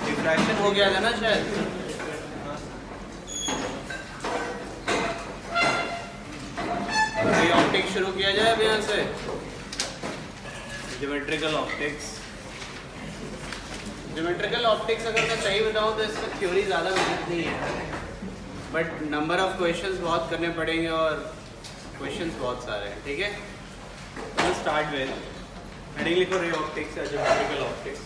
Refraction हो गया था ना शायद। ऑप्टिक्स शुरू किया जाए अब यहाँ से। Geometrical optics. ज्योमेट्रिकल ऑप्टिक्स अगर मैं सही बताऊँ तो इसमें थ्योरी ज़्यादा मेहनत नहीं है, बट नंबर ऑफ क्वेश्चंस बहुत करने पड़ेंगे और क्वेश्चंस बहुत सारे हैं। ठीक है, तो स्टार्ट विद हेडिंग लिखो रे ऑप्टिक्स या ज्योमेट्रिकल ऑप्टिक्स।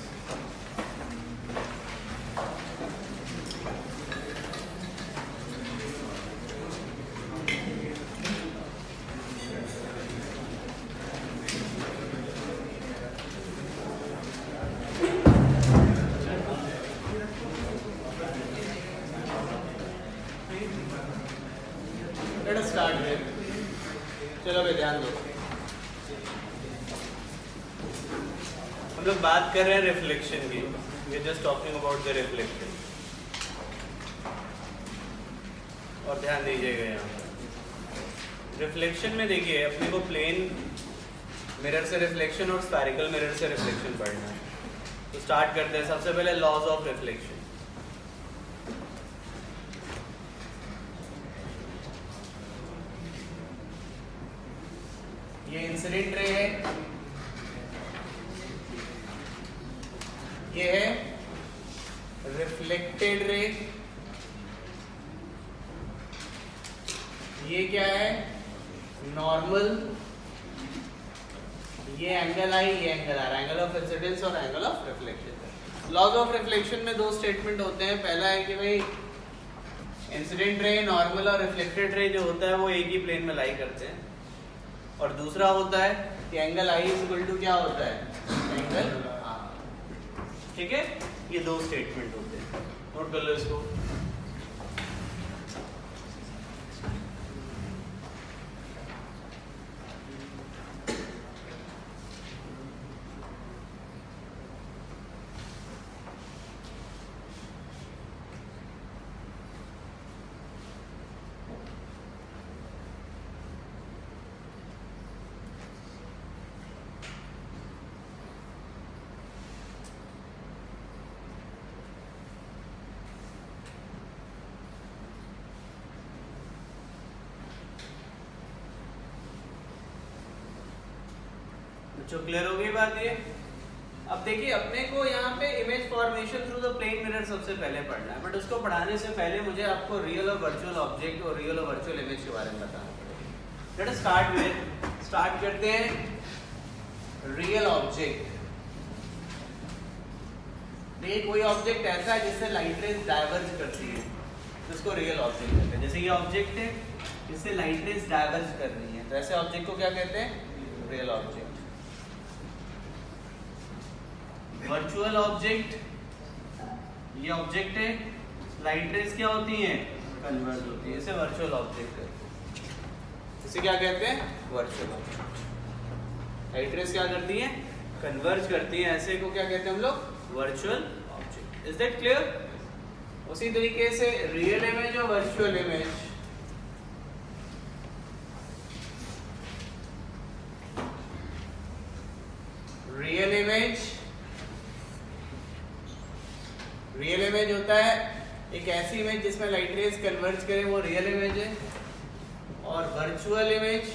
चलो भाई ध्यान दो, हम लोग बात कर रहे हैं रिफ्लेक्शन की। We are just talking about the reflection. और ध्यान दीजिएगा यहाँ रिफ्लेक्शन में देखिए अपने को प्लेन मिरर से रिफ्लेक्शन और स्फेरिकल मिरर से रिफ्लेक्शन पढ़ना है। तो स्टार्ट करते हैं। सबसे पहले लॉज ऑफ रिफ्लेक्शन। ये इंसिडेंट रे है, ये है रिफ्लेक्टेड रे, ये क्या है नॉर्मल, ये एंगल आई, ये एंगल आ रहा है, एंगल ऑफ इंसिडेंस और angle of reflection. Laws of reflection में दो स्टेटमेंट होते हैं। पहला है कि भाई इंसिडेंट रे, नॉर्मल और रिफ्लेक्टेड रे जो होता है वो एक ही प्लेन में लाई करते हैं। और दूसरा होता है कि angle i is equal to क्या होता है एंगल आर। ठीक है, ये दो स्टेटमेंट होते हैं, नोट कर लो इसको। जो क्लियर हो गई बात ये। अब देखिए अपने को यहाँ पे image formation through the plane mirror सबसे पहले पढ़ना है, बट उसको पढ़ाने से पहले मुझे आपको रियल और वर्चुअल ऑब्जेक्ट और रियल और वर्चुअल इमेज के बारे में बताना पड़ेगा। Let us start with, start करते हैं रियल ऑब्जेक्ट। देखिए कोई ऑब्जेक्ट ऐसा है जिससे लाइट रेज डाइवर्ज करती है तो उसको रियल ऑब्जेक्ट कहते हैं। जैसे ये ऑब्जेक्ट है जिससे लाइट रेज डाइवर्ज कर रही है, तो ऐसे ऑब्जेक्ट को क्या कहते हैं रियल ऑब्जेक्ट। वर्चुअल ऑब्जेक्ट, ये ऑब्जेक्ट है, लाइट रेज क्या होती हैं कन्वर्ज होती है, इसे वर्चुअल ऑब्जेक्ट कहते हैं। इसे क्या कहते हैं वर्चुअल ऑब्जेक्ट। लाइट रेज क्या करती हैं कन्वर्ज करती हैं, ऐसे को क्या कहते हैं हम लोग virtual object. Is that clear? उसी तरीके से रियल इमेज और virtual image, real image, real image होता है एक ऐसी इमेज जिसमें लाइट रेज कन्वर्ज करे, वो रियल इमेज है। और वर्चुअल इमेज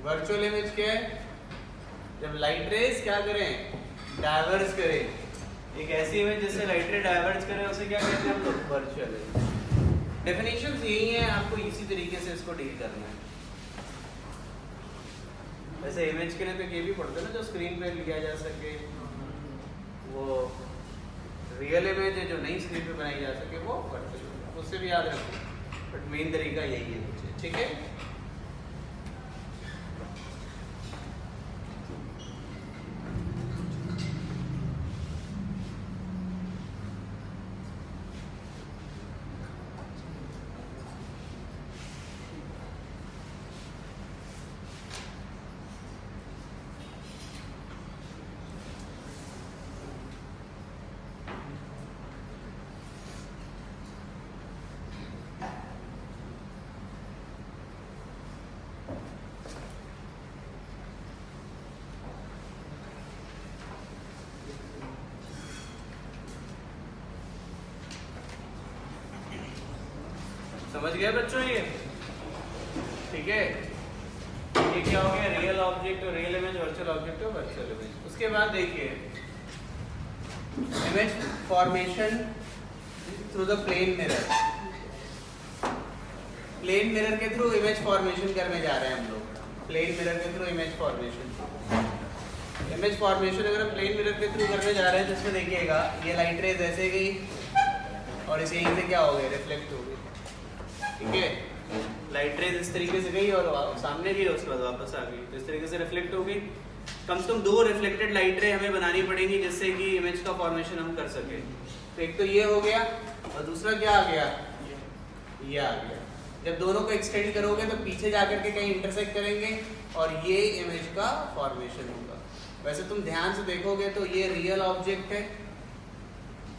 वर्चुअल इमेज क्या है जब लाइट रेज क्या करें डाइवर्ज करें, एक ऐसी इमेज जिससे लाइट रे डाइवर्ज करें उसे क्या कहते हैं हम लोग वर्चुअल इमेज। डेफिनेशंस यही है, आपको इसी तरीके से इसको डील करना है। वैसे इमेज के लिए तो ये भी पढ़ते हैं ना जो स्क्रीन पे लिया जा सके, वो रियल इमेज है जो नई स्क्रीन पे बनाई जा सके वो वर्चुअल, उससे भी याद रखो, बट मेन तरीका यही है। ठीक है, समझ गए बच्चों ये? ठीक है, ये क्या हो गया? रियल ऑब्जेक्ट और रियल इमेज, वर्चुअल ऑब्जेक्ट और वर्चुअल इमेज। उसके बाद देखिए image formation through the plane mirror. Plane mirror के थ्रू इमेज फॉर्मेशन करने जा रहे हैं हम लोग। प्लेन मिरर के through image formation, image formation अगर हम प्लेन मिरर के थ्रू करने जा रहे हैं तो इसमें देखिएगा ये लाइट रेज ऐसे गई और इसे यहीं से क्या हो गई? रिफ्लेक्ट हो गई। ठीक है, लाइट रेज इस तरीके से गई और सामने गई, उसके बाद वापस आ गई, तो इस तरीके से रिफ्लेक्ट हो गई। कम से कम 2 रिफ्लेक्टेड लाइट रे हमें बनानी पड़ेंगी जिससे कि इमेज का फॉर्मेशन हम कर सके। तो एक तो ये हो गया और दूसरा क्या आ गया? ये आ गया। जब दोनों को एक्सटेंड करोगे तो पीछे जाकर के कहीं इंटरसेक्ट करेंगे और ये इमेज का फॉर्मेशन होगा। वैसे तुम ध्यान से देखोगे तो ये रियल ऑब्जेक्ट है,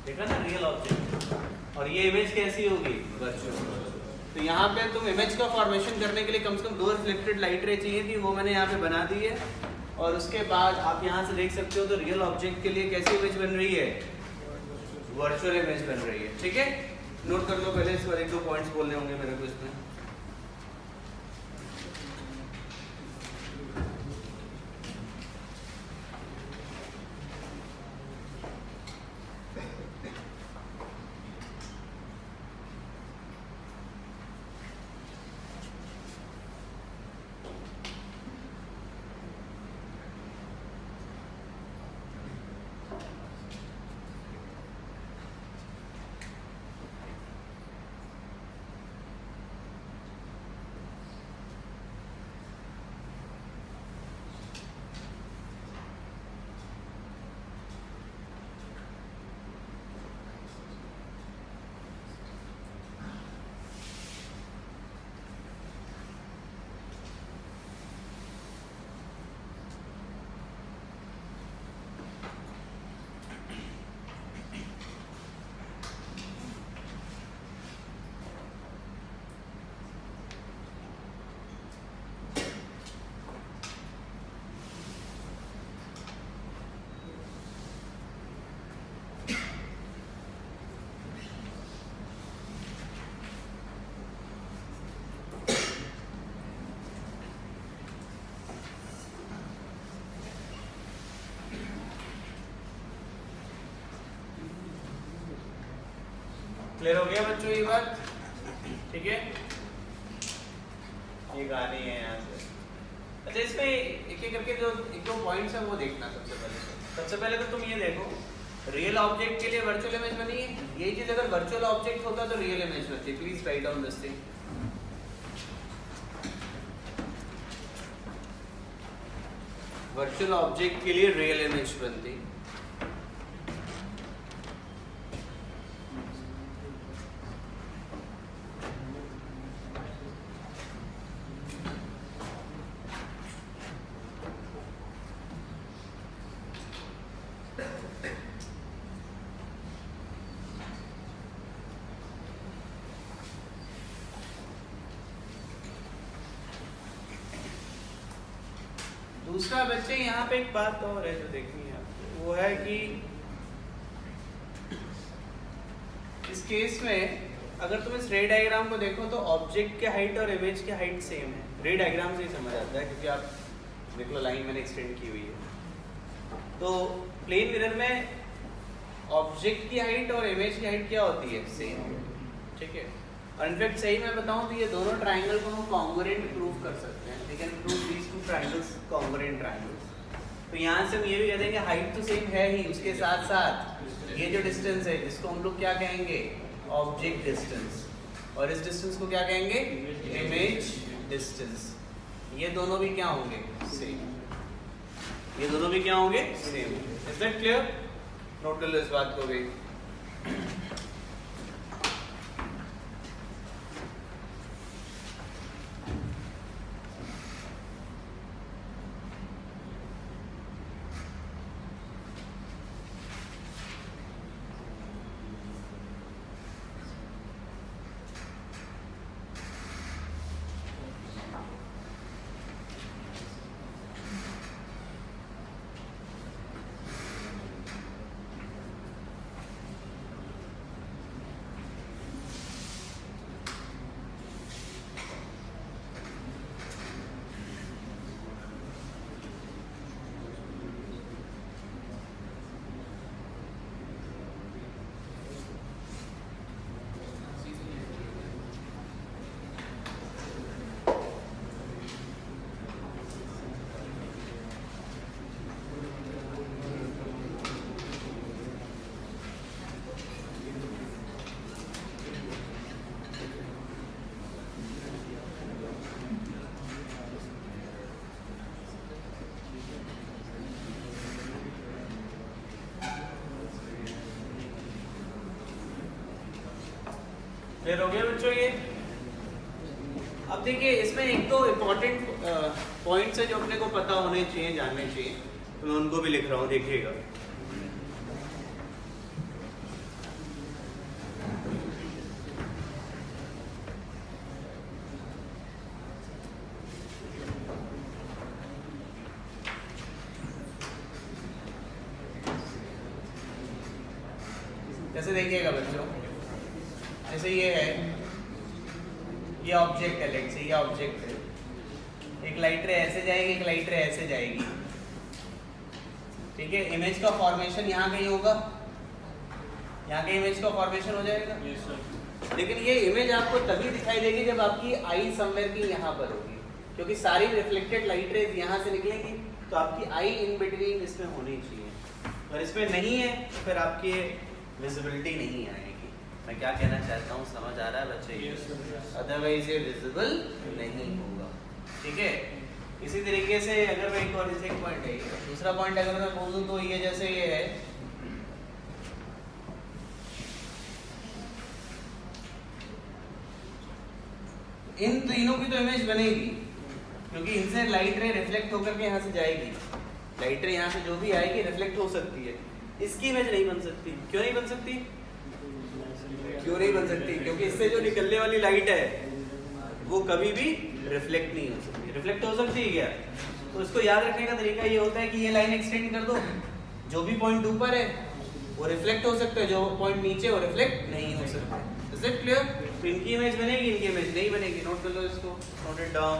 देखा ना, रियल ऑब्जेक्ट, और ये इमेज कैसी होगी? वर्चुअल। तो यहाँ पे तुम इमेज का फॉर्मेशन करने के लिए कम से कम 2 रिफ्लेक्टेड लाइट रे चाहिए थी, वो मैंने यहाँ पे बना दी है। और उसके बाद आप यहाँ से देख सकते हो तो रियल ऑब्जेक्ट के लिए कैसी इमेज बन रही है? वर्चुअल इमेज बन रही है। ठीक है, नोट कर लो पहले, इस पर 1-2 पॉइंट्स बोलने होंगे मेरे को इसमें। क्लियर हो गया बच्चों ये बात? ठीक है, ये गाने हैं यहाँ से। अच्छा, इसमें एक एक करके जो 1-2 पॉइंट्स हैं वो देखना। सबसे पहले तो तुम ये देखो, रियल ऑब्जेक्ट के लिए वर्चुअल इमेज बनी है। ये चीज अगर वर्चुअल ऑब्जेक्ट होता तो रियल इमेज बनती। Please write down this thing. Virtual object के लिए रियल इमेज बनती। दूसरा बच्चे यहाँ पे एक बात और है जो देखनी है आपको, वो है कि इस केस में अगर तुम इस रे डायग्राम को देखो तो ऑब्जेक्ट के हाइट और इमेज के हाइट सेम है। रे डायग्राम से ही समझ आता है क्योंकि आप देख लो लाइन मैंने एक्सटेंड की हुई है। तो प्लेन मिरर में ऑब्जेक्ट की हाइट और इमेज की हाइट क्या होती है? सेम। ठीक है, और इनफैक्ट सही मैं बताऊं तो ये दोनों ट्राइंगल को हम कॉन्ग्रुएंट प्रूव कर सकते हैं। We can prove these 2 triangles congruent triangles. तो यहाँ से हम ये भी कह देंगे हाइट तो सेम है ही, उसके साथ साथ ये जो डिस्टेंस है जिसको हम लोग क्या कहेंगे? Object distance. और इस डिस्टेंस को क्या कहेंगे? Image distance. ये दोनों भी क्या होंगे? सेम। ये दोनों भी क्या होंगे? Same. Is that clear? Note कर लो इस बात को भी। क्लियर हो गया बच्चों ये? अब देखिए इसमें एक तो इम्पोर्टेंट पॉइंट्स है जो अपने को पता होने चाहिए, जानने चाहिए, तो मैं उनको भी लिख रहा हूँ, देखिएगा। जैसे देखिएगा बच्चों, जैसे ये है, ये ऑब्जेक्ट है, लेट्स से ये ऑब्जेक्ट है, एक लाइट रे ऐसे जाएगी, एक लाइट रे ऐसे जाएगी, ठीक है। इमेज का फॉर्मेशन यहाँ कहीं होगा, यहाँ के इमेज का फॉर्मेशन हो जाएगा। yes, sir। लेकिन ये इमेज आपको तभी दिखाई देगी जब आपकी आई समवेयर की यहाँ पर होगी, क्योंकि सारी रिफ्लेक्टेड लाइट रेज यहाँ से निकलेंगी, तो आपकी आई इन बिटवीन इसमें होनी चाहिए। अगर इसमें नहीं है तो फिर आपकी विजिबिलिटी नहीं आएगी। मैं क्या कहना चाहता हूँ, समझ आ रहा है बच्चे? अदरवाइज ये विजिबल नहीं होगा, ठीक है। इसी तरीके से अगर मैं एक और एक पॉइंट है, दूसरा पॉइंट अगर मैं बोलूँ तो ये जैसे ये है, इन तीनों की तो इमेज बनेगी, क्योंकि इनसे लाइट रे रिफ्लेक्ट होकर के यहाँ से जाएगी, लाइट रे यहाँ से जो भी आएगी रिफ्लेक्ट हो सकती है, इसकी इमेज नहीं बन सकती। क्यों नहीं बन सकती? क्यों नहीं बन सकती? क्योंकि इससे जो निकलने वाली लाइट है वो कभी भी रिफ्लेक्ट नहीं हो सकती। रिफ्लेक्ट हो सकती है क्या? तो इसको याद रखने का तरीका ये होता है कि ये लाइन एक्सटेंड कर दो, जो भी पॉइंट ऊपर है वो रिफ्लेक्ट हो सकता है, जो पॉइंट नीचे वो रिफ्लेक्ट नहीं हो सकता। Is it clear? तो इनकी इमेज बनेगी, इनकी इमेज नहीं बनेगी। नोट कर लो इसको, नोट इट डाउन।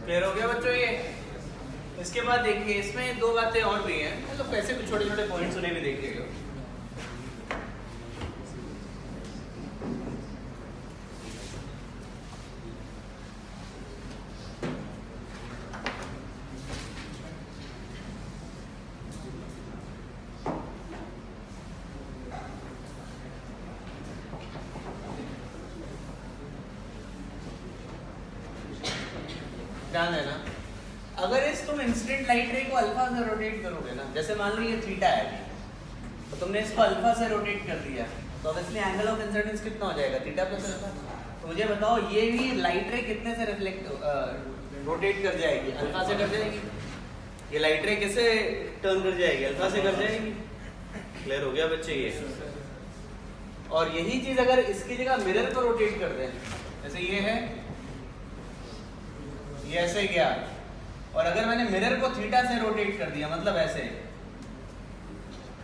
क्लियर हो गया बच्चों ये? इसके बाद देखिए इसमें दो बातें और भी हैं, मतलब ऐसे कुछ छोटे छोटे पॉइंट्स उन्हें भी देखिएगा। ध्यान देना, अगर इस तुम इंसिडेंट लाइट रे को अल्फा से रोटेट करोगे ना, जैसे मान लो ये थीटा है तो तुमने इसको अल्फा से रोटेट कर दिया, तो ऑब्वियसली एंगल ऑफ इंसिडेंस कितना हो जाएगा? Theta plus alpha. तो मुझे बताओ ये भी लाइट रे कितने से रिफ्लेक्ट रोटेट कर जाएगी? अल्फा से कर जाएगी। ये लाइट रे किससे टर्न कर जाएगी? अल्फा से कर जाएगी। क्लियर हो गया बच्चे ये? और यही चीज अगर इसकी जगह मिरर को रोटेट कर दें, जैसे ये है, ये ऐसे गया, और अगर मैंने मिरर को थीटा से रोटेट कर दिया, मतलब ऐसे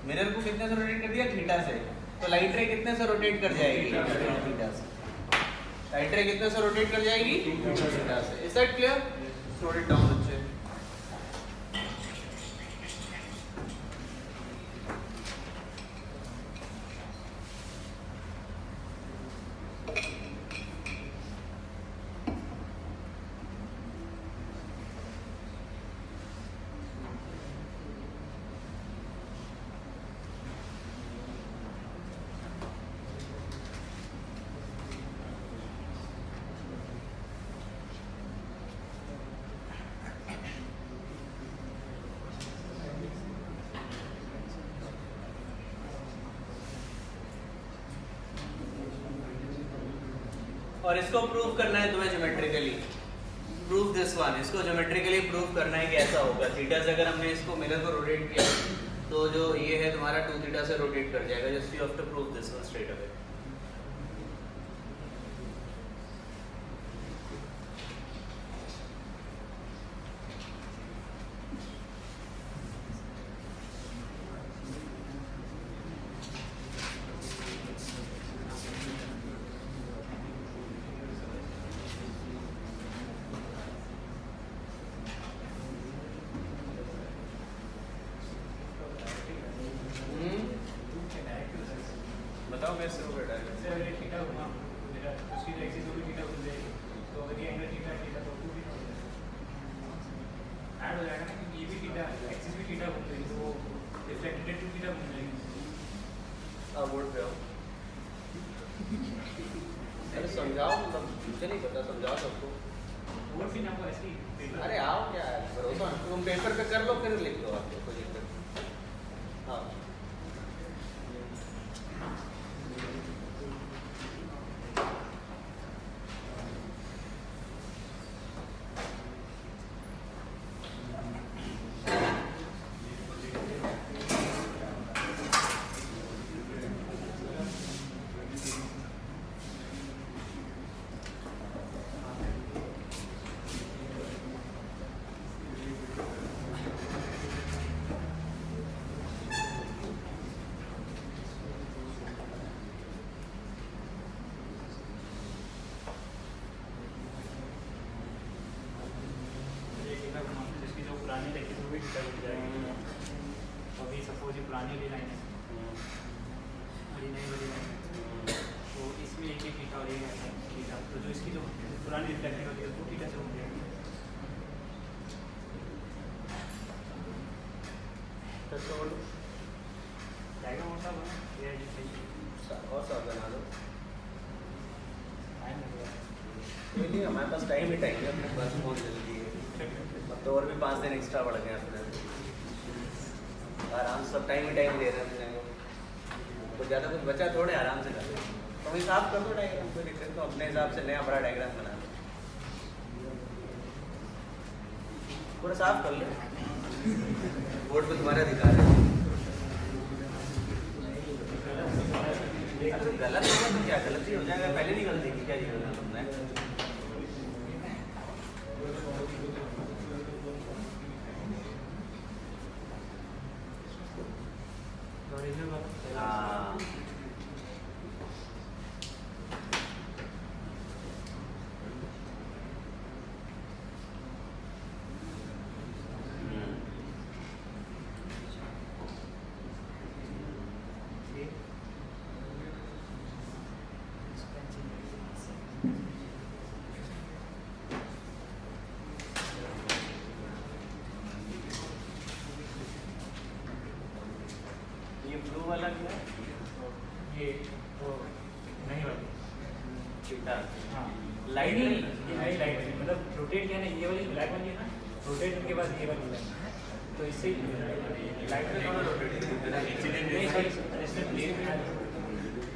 मिरर को कितने से रोटेट कर दिया, थीटा से, तो लाइट रे कितने से रोटेट कर जाएगी, थीटा से। लाइट रे कितने से रोटेट कर जाएगी, थीटा से। Is that clear? Note it down बच्चे। और इसको प्रूव करना है तुम्हें ज्योमेट्रिकली। प्रूव दिस वन, इसको ज्योमेट्रिकली प्रूव करना है कि ऐसा होगा। थीटा से अगर हमने इसको मिरर को रोटेट किया तो जो ये है तुम्हारा 2 थीटा से रोटेट कर जाएगा। Just you have to prove this one straight away. बताओ कैसे होगा डायरेक्ट? सर अगर थीटा हुआ मेरा उसकी जो एक्सिस होगी थीटा बन जाएगी, तो अगर ये एंगल थीटा थीटा तो 2 भी हो जाएगा, ऐड हो जाएगा ना, क्योंकि ये भी थीटा एक्सिस भी थीटा बन जाएगी, तो वो रिफ्लेक्टेड 2 थीटा बन जाएगी। अब बोर्ड पे आओ। अरे समझाओ, मतलब मुझे नहीं पता, समझाओ सबको। बोर्ड भी ना हो ऐसी पेपर। अरे आओ, क्या है भरोसा, तुम पेपर पे कर लो फिर लिख दो, आपको कोई दिक्कत। हाँ पुरानी लेकिन वो भी थीटा बन जाएगी। अभी सपोज ये पुरानी वाली लाइन है और ये नई वाली लाइन है, तो इसमें एक ही थीटा और एक है थीटा, तो जो इसकी जो पुरानी रिफ्लेक्टेड होती है वो थीटा से हो जाएगी। डायग्राम और सब है ये सही और सब बना दो। टाइम लगेगा। कोई नहीं, हमारे पास टाइम ही टाइम है, अपने पास बहुत जल्दी है। अब तो और भी 5 दिन एक्स्ट्रा बढ़ गए अपने, आराम से सब टाइम ही टाइम दे रहे हैं अपने को। कुछ ज़्यादा कुछ बचा थोड़े, आराम से कर लो। तो हिसाब कर दो डायग्राम, कोई दिक्कत तो अपने हिसाब से नया बड़ा डायग्राम बना लो, पूरा साफ कर लो। बोर्ड पे तुम्हारा अधिकार है। गलत होगा तो क्या, गलती हो जाएगा, पहले नहीं गलती की, क्या जीवन है तुमने। हाँ ये ब्लू वाला क्या है? ये वो नहीं वाली थीटा। हाँ लाइट नहीं, ये नई लाइट है, मतलब रोटेट किया ना, ये वाली ब्लैक वाली है ना, रोटेट के बाद ये वाली लाइन, तो इससे लाइट में थोड़ा रोटेट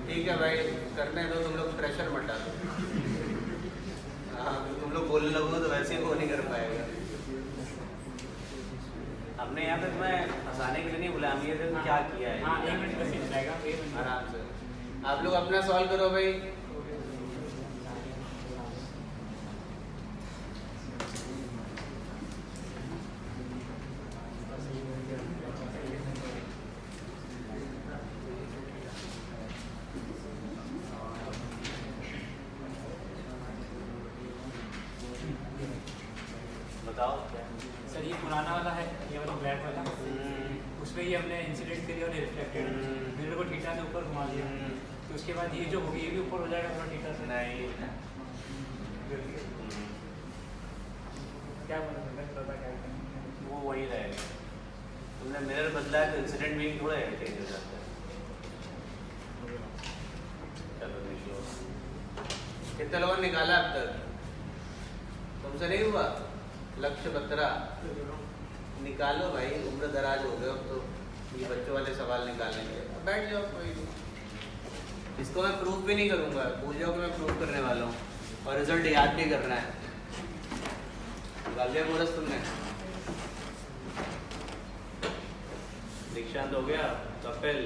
ठीक है भाई, करने दो, तुम लोग प्रेशर मत डालो। हाँ तुम लोग बोलने लगोगे तो वैसे ही वो नहीं कर पाएगा। हमने यहाँ पे तुम्हें हंसाने के लिए नहीं बोला, हम ये देखो क्या किया है। हाँ 1 मिनट बस ही जाएगा, आराम से आप लोग अपना सॉल्व करो भाई। पुराना वाला है ये वाला ब्लैक वाला, उसमें ये हमने इंसिडेंट करी और रिफ्लेक्टेड मिरर को थीटा से ऊपर घुमा दिया, तो उसके बाद ये जो होगी ये भी ऊपर हो जाएगा थोड़ा थीटा से। नहीं क्या पता क्या वो वही रहेगा। तुमने मिरर बदला है तो इंसिडेंट भी थोड़ा चेंज हो जाता है। चलो देखो कितने लोगों ने निकाला अब तक? तुमसे नहीं हुआ? लक्ष्य 12 निकालो भाई, उम्र दराज हो गए अब तो ये बच्चों वाले सवाल निकालने के। अब बैठ जाओ, कोई इसको मैं प्रूफ भी नहीं करूंगा, भूल जाओ कि मैं प्रूफ करने वाला हूँ, और रिजल्ट याद भी करना है। निकाल दिया कोरस तुमने? दीक्षांत हो गया, कपिल,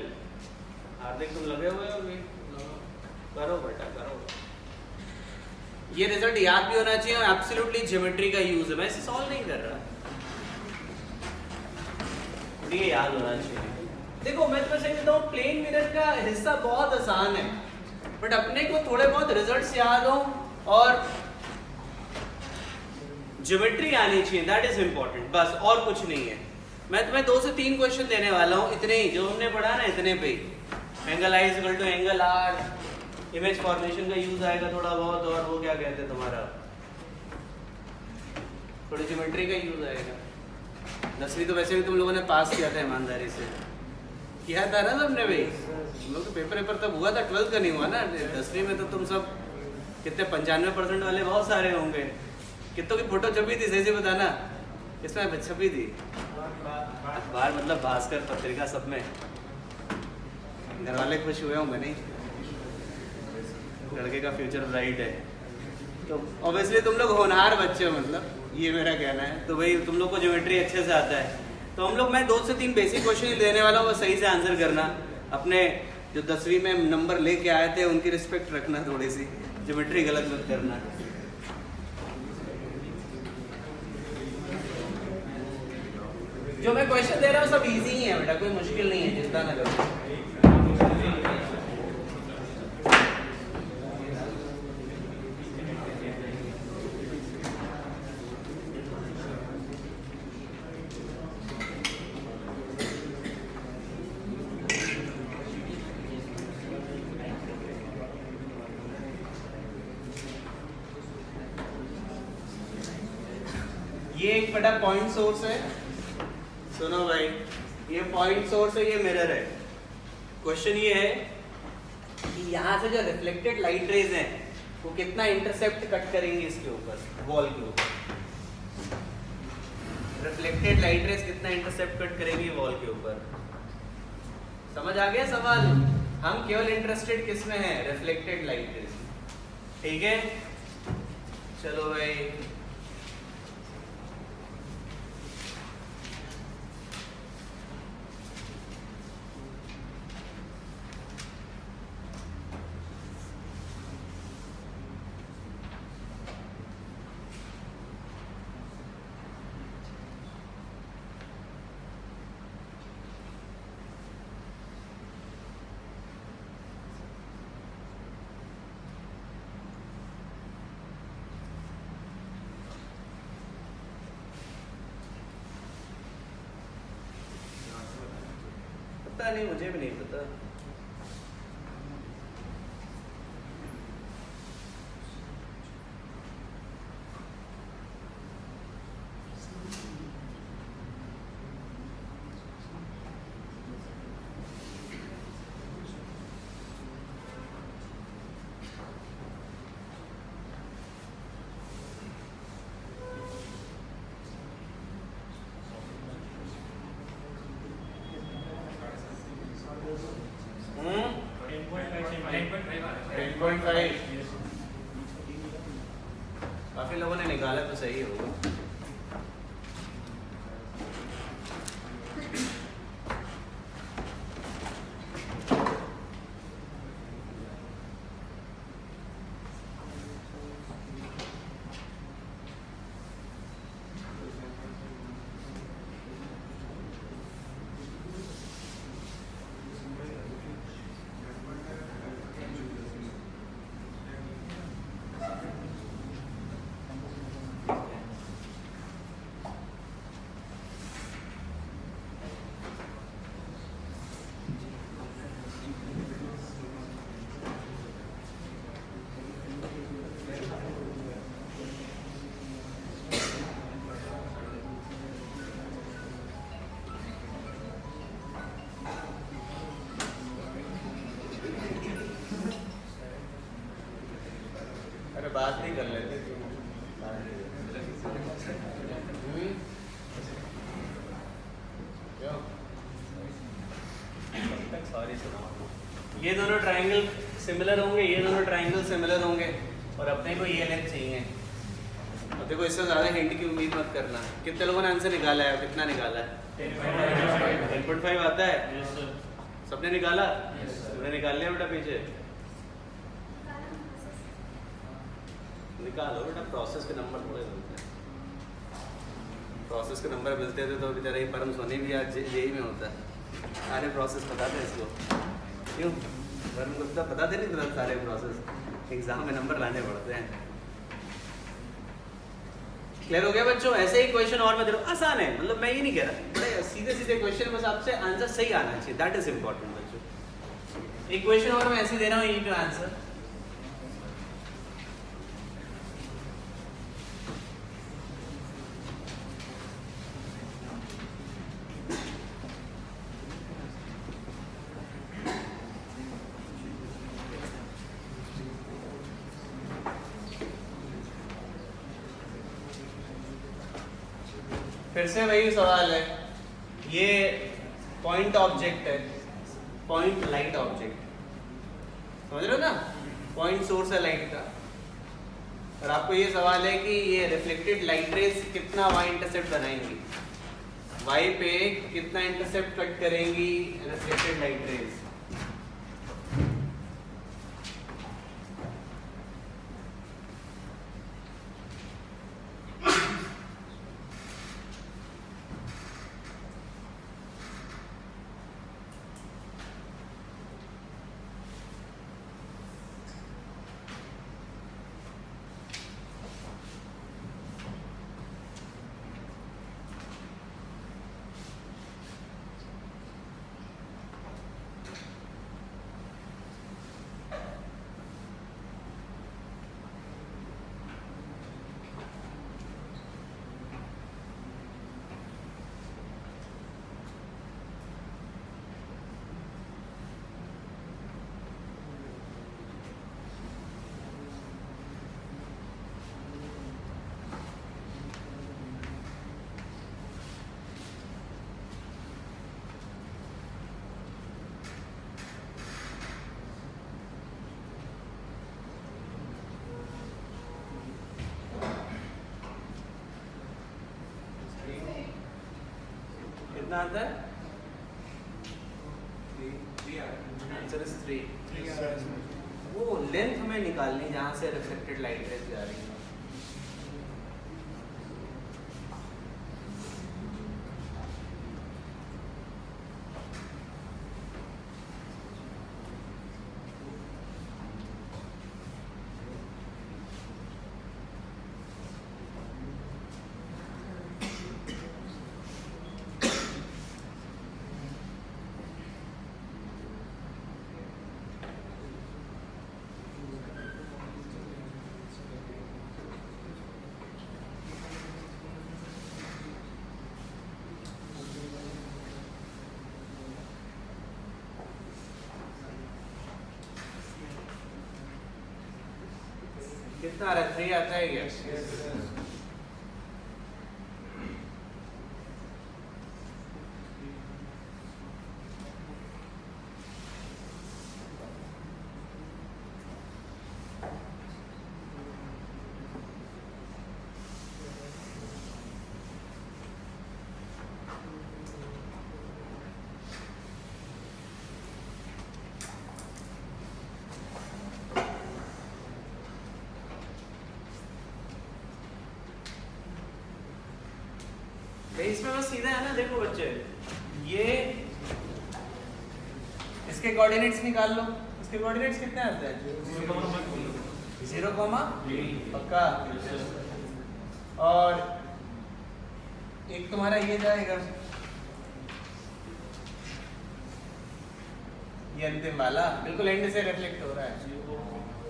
हार्दिक तुम लगे हुए हो अभी? करो बेटा करो। ये रिजल्ट याद भी होना चाहिए और एब्सोल्युटली ज्योमेट्री का यूज है, मैं इसे सॉल्व नहीं कर रहा, ये याद होना चाहिए। देखो मैं तुम्हें सही बताऊं, प्लेन मिरर का हिस्सा बहुत आसान है, बट अपने को थोड़े बहुत रिजल्ट्स याद हो और ज्योमेट्री आनी चाहिए, दैट इज इंपॉर्टेंट, बस और कुछ नहीं है। मैं तुम्हें 2 से 3 क्वेश्चन देने वाला हूँ, इतने ही जो हमने पढ़ा ना, इतने पे ही। Angle i equal to angle r, image formation का यूज आएगा थोड़ा बहुत, और वो क्या कहते हैं तुम्हारा, थोड़ी ज्योमेट्री का यूज आएगा। 10वीं तो वैसे भी तुम लोगों ने पास किया था ईमानदारी से, किया था ना सबने भाई? तुम लोग तो पेपर तब हुआ था, 12th का नहीं हुआ ना। 10वीं में तो तुम सब कितने 95% वाले बहुत सारे होंगे। कितनों की फोटो छपी थी, सही से बताना, किसमें छपी थी? अखबार मतलब भास्कर पत्रिका, सब में। घर वाले खुश हुए होंगे नहीं? लड़के का फ्यूचर ब्राइट है, तो ऑब्वियसली तुम लोग होनहार बच्चे हो, मतलब ये मेरा कहना है। तो भाई तुम लोग को ज्योमेट्री अच्छे से आता है, तो हम लोग, मैं 2 से 3 बेसिक क्वेश्चन देने वाला हूँ, सही से आंसर करना। अपने जो 10वीं में नंबर लेके आए थे उनकी रिस्पेक्ट रखना, थोड़ी सी ज्योमेट्री गलत मत करना। जो मैं क्वेश्चन दे रहा हूँ सब इजी ही है बेटा, कोई मुश्किल नहीं है, चिंता ना करो। ये एक बड़ा पॉइंट सोर्स है, सुनो भाई, ये पॉइंट सोर्स है, ये मिरर है। क्वेश्चन ये है कि यहाँ से जो रिफ्लेक्टेड लाइट रेज हैं वो कितना इंटरसेप्ट कट करेंगे इसके ऊपर, वॉल के ऊपर। रिफ्लेक्टेड लाइट रेज कितना इंटरसेप्ट कट करेंगे वॉल के ऊपर? समझ आ गया सवाल? हम केवल इंटरेस्टेड किस में है? Reflected light rays. ठीक है, चलो भाई। पता नहीं, मुझे भी नहीं पता। काफी लोगों ने निकाला तो सही होगा। भी कर लेते सॉरी सुना। ये दोनों ट्राइंगल सिमिलर होंगे, ये दोनों ट्राइंगल सिमिलर होंगे और अपने को ये लेंथ चाहिए। अब देखो इससे ज़्यादा हिंट की उम्मीद मत करना। कितने लोगों ने आंसर निकाला है? कितना निकाला है? 10.5 आता है? सबने निकाला? तुमने निकाल लिया बेटा? पीछे निकालो बेटा। प्रोसेस के नंबर थोड़े मिलते हैं। प्रोसेस के नंबर मिलते थे तो अभी तरह ही परम सोनी भी आज जेई में होता है। सारे प्रोसेस पता थे इसको, क्यों वरुण गुप्ता पता थे? नहीं पता? सारे प्रोसेस एग्जाम में नंबर लाने पड़ते हैं। क्लियर हो गया बच्चों? ऐसे ही क्वेश्चन और मैं दे रहा हूँ, आसान है, मतलब मैं ये नहीं कह रहा, बड़े सीधे सीधे क्वेश्चन, बस आपसे आंसर सही आना चाहिए, दैट इज इम्पोर्टेंट बच्चों। एक क्वेश्चन और मैं ऐसे दे रहा हूँ, यही टू आंसर। फिर से वही सवाल है, ये पॉइंट ऑब्जेक्ट है, पॉइंट लाइट ऑब्जेक्ट, समझ रहे हो ना? पॉइंट सोर्स है लाइट का, और आपको ये सवाल है कि ये रिफ्लेक्टेड लाइट रेज कितना वाई इंटरसेप्ट बनाएंगी, वाई पे कितना इंटरसेप्ट कट करेंगी रिफ्लेक्टेड लाइट रेज। कितना आता है? Answer is 3। वो लेंथ हमें निकालनी जहाँ से रिफ्लेक्टेड लाइट रेज जा रही है। कितना आ रहा है? 3 आता है क्या? इसमें बस सीधा है ना, देखो बच्चे, ये इसके कोऑर्डिनेट्स निकाल लो। इसके कोऑर्डिनेट्स कितने आते हैं? 0, पक्का। और एक तुम्हारा ये जाएगा, ये अंतिम वाला बिल्कुल एंड से रिफ्लेक्ट हो रहा है,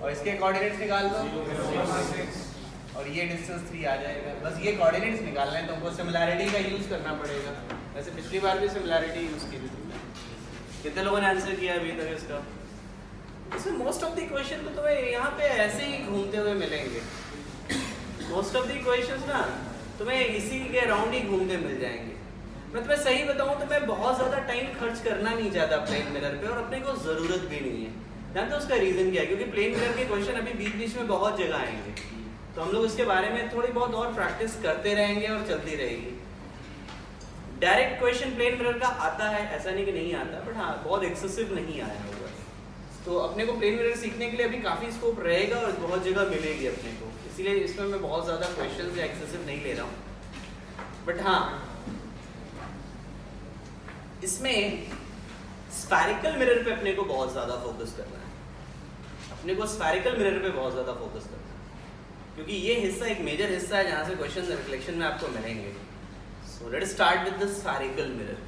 और इसके कोऑर्डिनेट्स निकाल दो और ये डिस्टेंस 3 आ जाएगा। बस ये कोऑर्डिनेट्स निकालना है, तुमको सिमिलैरिटी का यूज करना पड़ेगा। वैसे पिछली बार भी सिमिलैरिटी यूज की थी तुमने। कितने लोगों ने आंसर किया अभी तक इसका? इसमें मोस्ट ऑफ द क्वेश्चन तो तुम्हें यहाँ पे ऐसे ही घूमते हुए मिलेंगे। मोस्ट ऑफ द क्वेश्चंस ना तुम्हें इसी के अराउंड ही घूमते मिल जाएंगे। मैं तुम्हें सही बताऊं तो मैं बहुत ज़्यादा टाइम खर्च करना नहीं चाहता प्लेन मिरर पे, और अपने को ज़रूरत भी नहीं है। जानते हो उसका रीज़न क्या है? क्योंकि प्लेन मिरर के क्वेश्चन अभी बीच बीच में बहुत जगह आएंगे, तो हम लोग इसके बारे में थोड़ी बहुत और प्रैक्टिस करते रहेंगे और चलती रहेगी। डायरेक्ट क्वेश्चन प्लेन मिरर का आता है, ऐसा नहीं कि नहीं आता, बट हाँ बहुत एक्सेसिव नहीं आया होगा। तो अपने को प्लेन मिरर सीखने के लिए अभी काफ़ी स्कोप रहेगा और बहुत जगह मिलेगी अपने को, इसीलिए इसमें मैं बहुत ज़्यादा क्वेश्चन या एक्सेसिव नहीं ले रहा हूँ। बट हाँ, इसमें स्फेरिकल मिरर पे अपने को बहुत ज़्यादा फोकस करना है। अपने को स्फेरिकल मिरर पे बहुत ज़्यादा फोकस करना है, क्योंकि ये हिस्सा एक मेजर हिस्सा है जहाँ से क्वेश्चन रिफ्लेक्शन में आपको मिलेंगे। So let's start with the spherical mirror.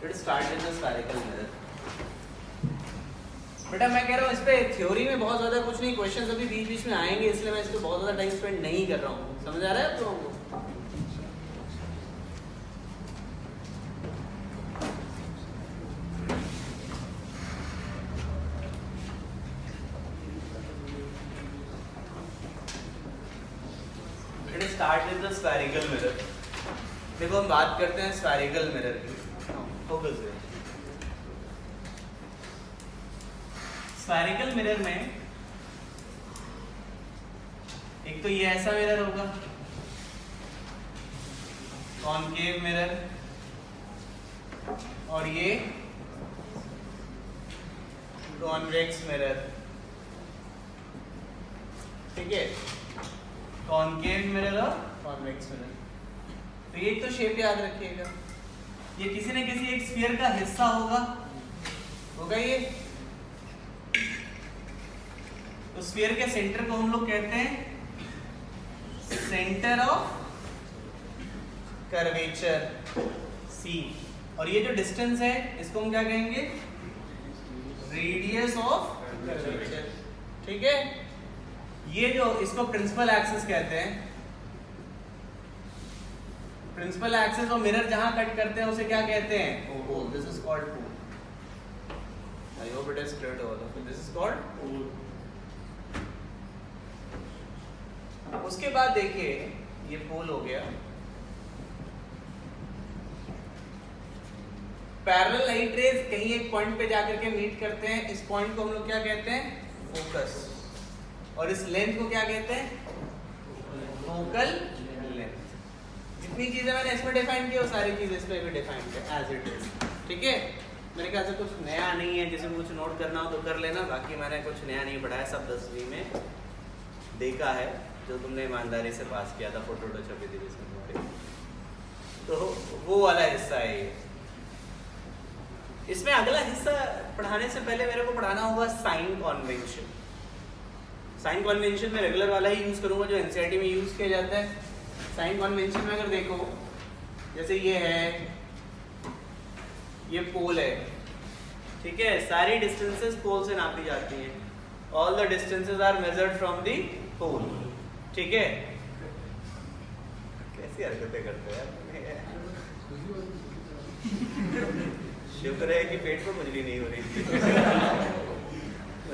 Let's start with the spherical mirror. बेटा मैं कह रहा हूँ इस पे थ्योरी में बहुत ज़्यादा कुछ नहीं, क्वेश्चंस अभी बीच बीच में आएंगे, इसलिए मैं इस पे बहुत ज़्यादा टाइम स्पेंड नहीं कर रहा हूँ। समझ आ रहा है आप लोगों को? Start with the spherical mirror. देखो हम बात करते हैं स्फेरिकल मिरर की। फोकस है स्फेरिकल मिरर में, एक तो ये ऐसा मिरर होगा कॉनकेव मिरर, और ये कॉन्वेक्स मिरर। ठीक है, कॉनकेव मिरर और कॉन्वेक्स मिरर। तो ये तो शेप याद रखिएगा, ये किसी न किसी एक स्फीयर का हिस्सा होगा ये। तो स्फीयर के सेंटर को हम लोग कहते हैं सेंटर ऑफ कर्वेचर C, और ये जो डिस्टेंस है इसको हम क्या कहेंगे? Radius of curvature. ठीक है, ये जो इसको प्रिंसिपल एक्सिस कहते हैं। प्रिंसिपल एक्सिस और मिरर जहां कट करते हैं उसे क्या कहते हैं? Pole. This is called pole. I hope it is clear to all of you. This is called pole. उसके बाद देखिए ये पोल हो गया। पैरेलल लाइट रेज कहीं एक पॉइंट पे जाकर के मीट करते हैं, इस पॉइंट को हम लोग क्या कहते हैं? फोकस। और इस लेंथ को क्या कहते हैं? Focal length. जितनी चीजें मैंने इसमें डिफाइन की वो सारी चीजें इस पे भी डिफाइन है एज इट इज। ठीक है, मेरे ख्याल से कुछ नया नहीं है, जिसे कुछ नोट करना हो तो कर लेना, बाकी मैंने कुछ नया नहीं पढ़ाया, सब 10वीं में देखा है जो तुमने ईमानदारी से पास किया था, फोटो छपी थी जिसमें तुम्हारी, तो वो वाला हिस्सा है ये। इसमें अगला हिस्सा पढ़ाने से पहले मेरे को पढ़ाना होगा साइन कन्वेंशन। साइन कन्वेंशन में रेगुलर वाला ही यूज करूंगा जो एनसीईआरटी में यूज किया जाता है। साइन कन्वेंशन में अगर देखो, जैसे ये है, ये पोल है, ठीक है, सारी डिस्टेंसेस पोल से नापी जाती हैं। All the distances are measured from the pole. ठीक है, कैसी हरकतें करते हैं शुक्र है कि पेट में खुजली नहीं हो रही थी।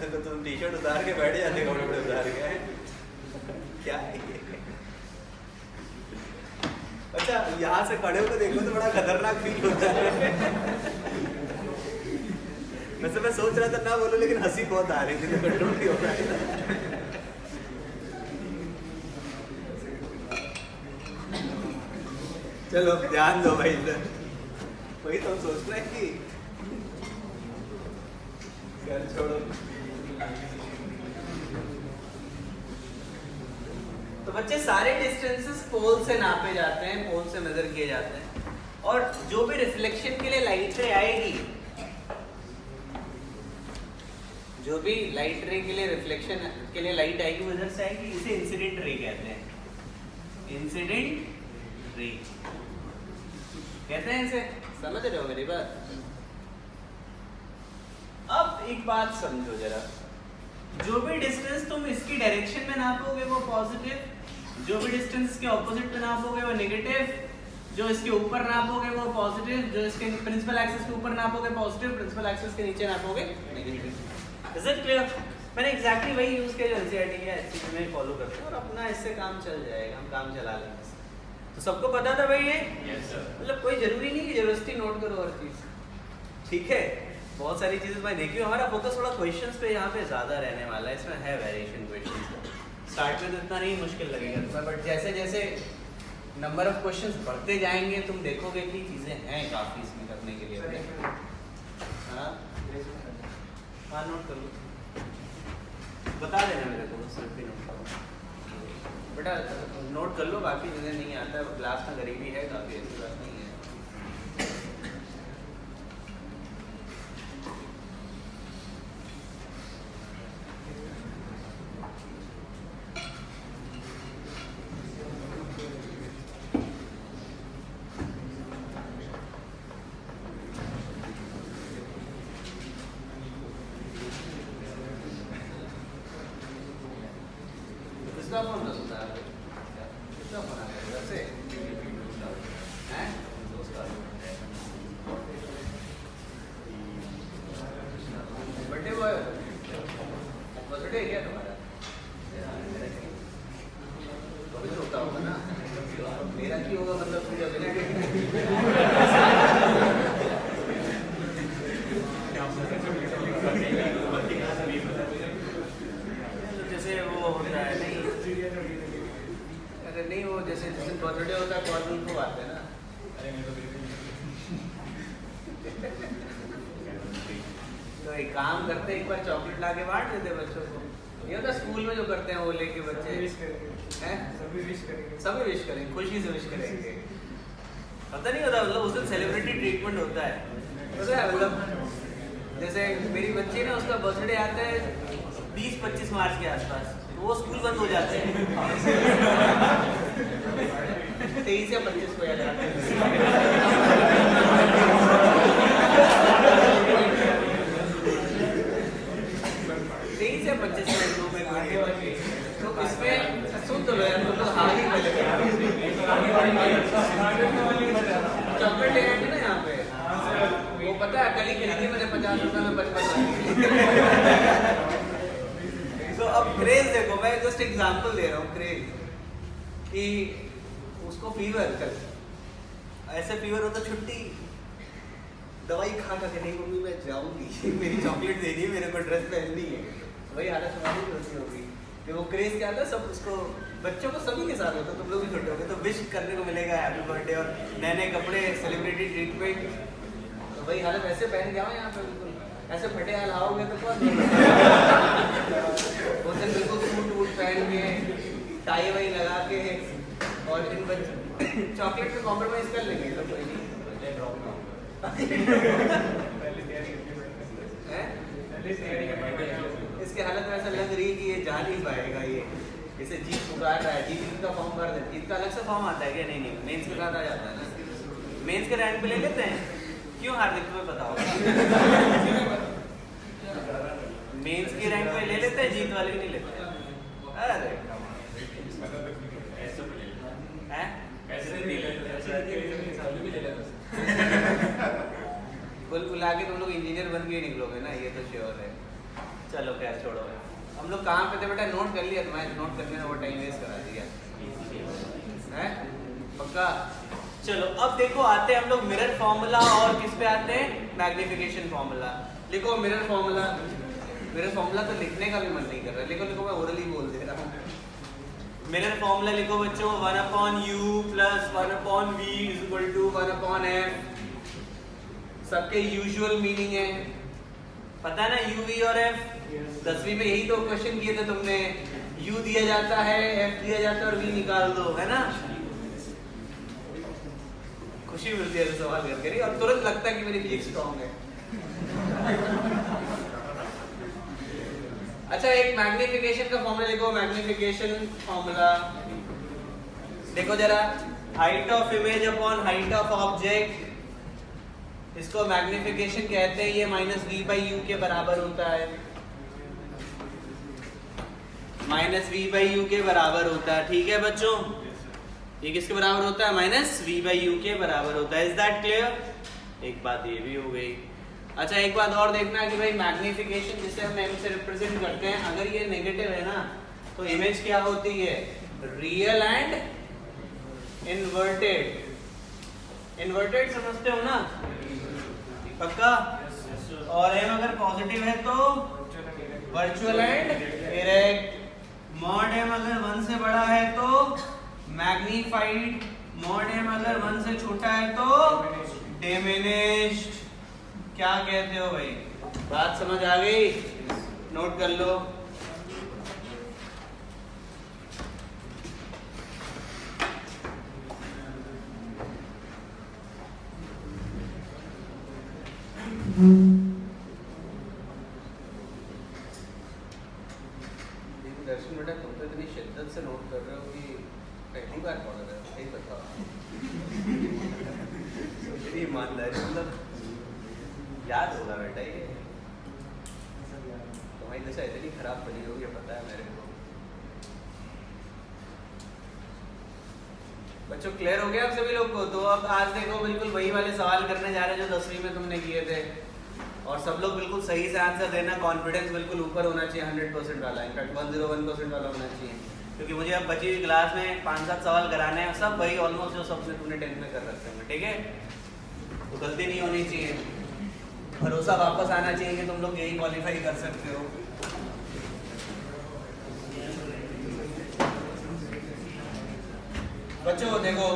तो तुम टी शर्ट उतार के बैठ जाते, कपड़े कपड़े उतार के। क्या है ये? अच्छा, यहाँ से खड़े होकर देखो तो बड़ा खतरनाक फील होता है। वैसे मैं सोच रहा था ना बोलो, लेकिन हंसी बहुत आ रही थी तो कंट्रोल नहीं हो रहा है। चलो ध्यान दो भाई इधर, वही तो सोच रहे हैं कि घर छोड़ो। तो बच्चे सारे डिस्टेंसेस पोल से नापे जाते हैं, पोल से मेजर किए जाते हैं, और जो भी रिफ्लेक्शन के लिए लाइट रे आएगी, जो भी लाइट रे के लिए रिफ्लेक्शन के लिए लाइट आएगी वो इधर से आएगी, इसे इंसिडेंट रे कहते हैं। इंसिडेंट रे कहते हैं इसे। समझ रहे हो मेरी बात? अब एक बात समझो जरा, जो भी डिस्टेंस तुम इसकी डायरेक्शन में नापोगे वो पॉजिटिव, जो भी डिस्टेंस इसके ऑपोजिट में नापोगे वो नेगेटिव, जो इसके ऊपर नापोगे वो पॉजिटिव, जो इसके प्रिंसिपल एक्सिस के ऊपर नापोगे पॉजिटिव, प्रिंसिपल एक्सिस के नीचे नापोगे नेगेटिव। Is it clear? मैंने एग्जैक्टली वही यूज किया जो एनसीईआरटी के एचसीसी में फॉलो करते हैं और अपना इससे काम चल जाएगा, हम काम चला लेंगे। तो सबको पता था भाई ये? Yes sir. मतलब कोई जरूरी नहीं कि जबरदस्ती नोट करो हर चीज, ठीक है? बहुत सारी चीजें मैं देखी हूँ, हमारा फोकस थोड़ा क्वेश्चंस पे यहाँ पे ज्यादा रहने वाला है, इसमें है वेरिएशन क्वेश्चंस। स्टार्ट में तो इतना नहीं मुश्किल लगेगा, बट जैसे जैसे नंबर ऑफ क्वेश्चंस बढ़ते जाएंगे तुम देखोगे कि चीजें हैं काफी इसमें करने के लिए। हाँ हाँ नोट कर लो, बता देना मेरे को, सिर्फ भी नोट करो बेटा, नोट कर लो। बाकी चीजें नहीं आता है, क्लास में गरीबी है काफी, ऐसी बात नहीं है। किसका फोन था सुधार? किसका फोन आ गया घर से? हैं? Birthday boy? बर्थडे है क्या तुम्हारा? कभी तो होता होगा ना, मेरा क्यों होगा मतलब पूजा जैसे वो होता है नहीं, अरे नहीं वो जैसे जिस दिन बर्थडे होता है कौन उनको आते हैं ना। तो एक काम करते, एक बार चॉकलेट ला के बांट देते बच्चों को, ये होता स्कूल में जो करते हैं वो लेके बच्चे हैं, सभी विश करेंगे, खुशी से विश करेंगे। पता नहीं होता, मतलब उस दिन सेलिब्रिटी ट्रीटमेंट होता है, पता है? मतलब जैसे मेरी बच्ची है ना, उसका बर्थडे आता है 20-25 मार्च के आसपास, तो वो स्कूल बंद हो जाते हैं 23 या 25 को याद आते हैं। 23 या 25 में तो इसमें सुन तो लो यार, तो हाल ही पहले चॉकलेट ले आएंगे ना यहाँ पे, वो पता है कल ही खरीदी मैंने 50 रुपए में 55। तो अब क्रेज देखो, मैं जस्ट एग्जांपल दे रहा हूँ क्रेज कि उसको फीवर, कल ऐसे फीवर हो तो छुट्टी, दवाई खा के नहीं मम्मी मैं जाऊंगी, मेरी चॉकलेट देनी है, मेरे को ड्रेस पहननी है, वही हालत हमारी भी होती होगी कि वो क्रेज क्या था, सब उसको बच्चों को सभी के साथ होता, तुम लोग भी छोटे हो गए तो विश करने को मिलेगा हैप्पी बर्थडे और नए नए कपड़े, सेलिब्रिटी ट्रीटमेंट, तो वही हालत ऐसे पहन के आओ यहाँ पे, बिल्कुल ऐसे फटे हाल आओगे तो कौन उस दिन बिल्कुल सूट वूट पहन के टाई वाई लगा के, और इन चॉकलेट में कॉम्प्रोमाइज कर लेंगे तो कोई नहीं। इसके हालत में ऐसा लग रही है कि ये जा नहीं पाएगा, ये इसे जीत पुकार रहा है, जीत का फॉर्म भर दे, जीत का अलग से फॉर्म आता है क्या? नहीं नहीं, मेंस के साथ आ जाता है ना, मेंस के रैंक पे ले लेते हैं, क्यों हार्दिक तुम्हें पता होगा? मेंस की रैंक पे ले लेते हैं, जीत वाले नहीं लेते हैं। अरे कुल मिला के तुम लोग इंजीनियर बन के ही निकलोगे ना, ये तो श्योर है। चलो खैर छोड़ो, हम लोग कहाँ पे थे बेटा? नोट कर लिया तुम्हारे, नोट करने में वो टाइम वेस्ट करा दिया है पक्का। चलो अब देखो आते हैं हम लोग मिरर फॉर्मूला, और किस पे आते हैं? Magnification formula. लिखो मिरर फॉर्मूला, मिरर फॉर्मूला तो लिखने का भी मन नहीं कर रहा, लिखो लिखो, मैं ओरली बोल दे रहा हूँ। मिरर फॉर्मूला लिखो बच्चों, 1/u + 1/v = 1/f। सबके यूजुअल मीनिंग है, पता ना u, v और f। 10वीं में यही तो क्वेश्चन किए थे तुमने, u दिया जाता है, f दिया जाता है और v निकाल दो, है ना? खुशी मिलती है सवाल करके, और तुरंत लगता है कि मेरी फिजिक्स स्ट्रॉन्ग है। अच्छा, एक मैग्निफिकेशन का फॉर्मूला लिखो, मैग्निफिकेशन फॉर्मूला देखो जरा, height of image upon height of object, इसको मैग्निफिकेशन कहते हैं। ये -v/u के बराबर होता है, -v/u के बराबर होता है, ठीक है बच्चों? ये किसके बराबर होता है? -v/u के बराबर होता है। Is that clear? एक बात ये भी हो गई। अच्छा एक बात और देखना कि भाई मैग्निफिकेशन जिसे हम m से रिप्रेजेंट करते हैं, अगर ये नेगेटिव है ना तो इमेज क्या होती है, रियल एंड इन्वर्टेड। इन्वर्टेड समझते हो ना, पक्का? और m अगर पॉजिटिव है तो virtual and erect. Mod m अगर 1 से बड़ा है तो मैग्नीफाइड, मॉड m अगर 1 से छोटा है तो डिमिनिश्ड। क्या कहते हो भाई, बात समझ आ गई? नोट कर लो। दर्शन बेटा तुम तो इतनी शिद्दत से नोट कर रहे हो कि पहली बार पढ़ रहे हो, सही बताओ। इतनी ईमानदारी, मतलब याद होगा बेटा ये। तुम्हारी दशा इतनी खराब बनी होगी पता है मेरे को। बच्चों क्लियर हो गया आप सभी लोग को? तो अब आज देखो बिल्कुल वही वाले सवाल करने जा रहे हैं जो 10वीं में तुमने किए थे, और सब लोग बिल्कुल सही से आंसर देना। कॉन्फिडेंस बिल्कुल ऊपर होना चाहिए, 100% वाला, इनफैक्ट 101% वाला होना चाहिए, क्योंकि मुझे अब बची हुई क्लास में 5-7 सवाल कराने हैं, सब वही ऑलमोस्ट जो सबने तुमने 10th में कर रखे होंगे, ठीक है? तो गलती नहीं होनी चाहिए, भरोसा वापस आना चाहिए कि तुम लोग यही क्वालिफाई कर सकते हो। बच्चों देखो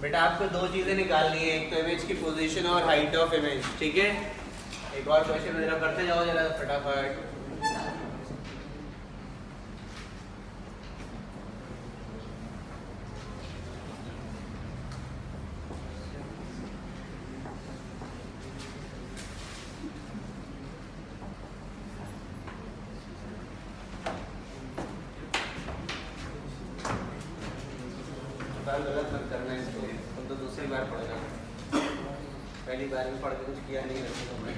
बेटा, आपको दो चीजें निकालनी है, एक तो इमेज की पोजीशन और हाइट ऑफ इमेज, ठीक है? एक और क्वेश्चन जरा करते जाओ जरा फटाफट। गलत मत करना इसको, तुम तो दूसरी बार पढ़ रहे हो, पहली बार में पढ़ के कुछ किया नहीं रहता तुमने,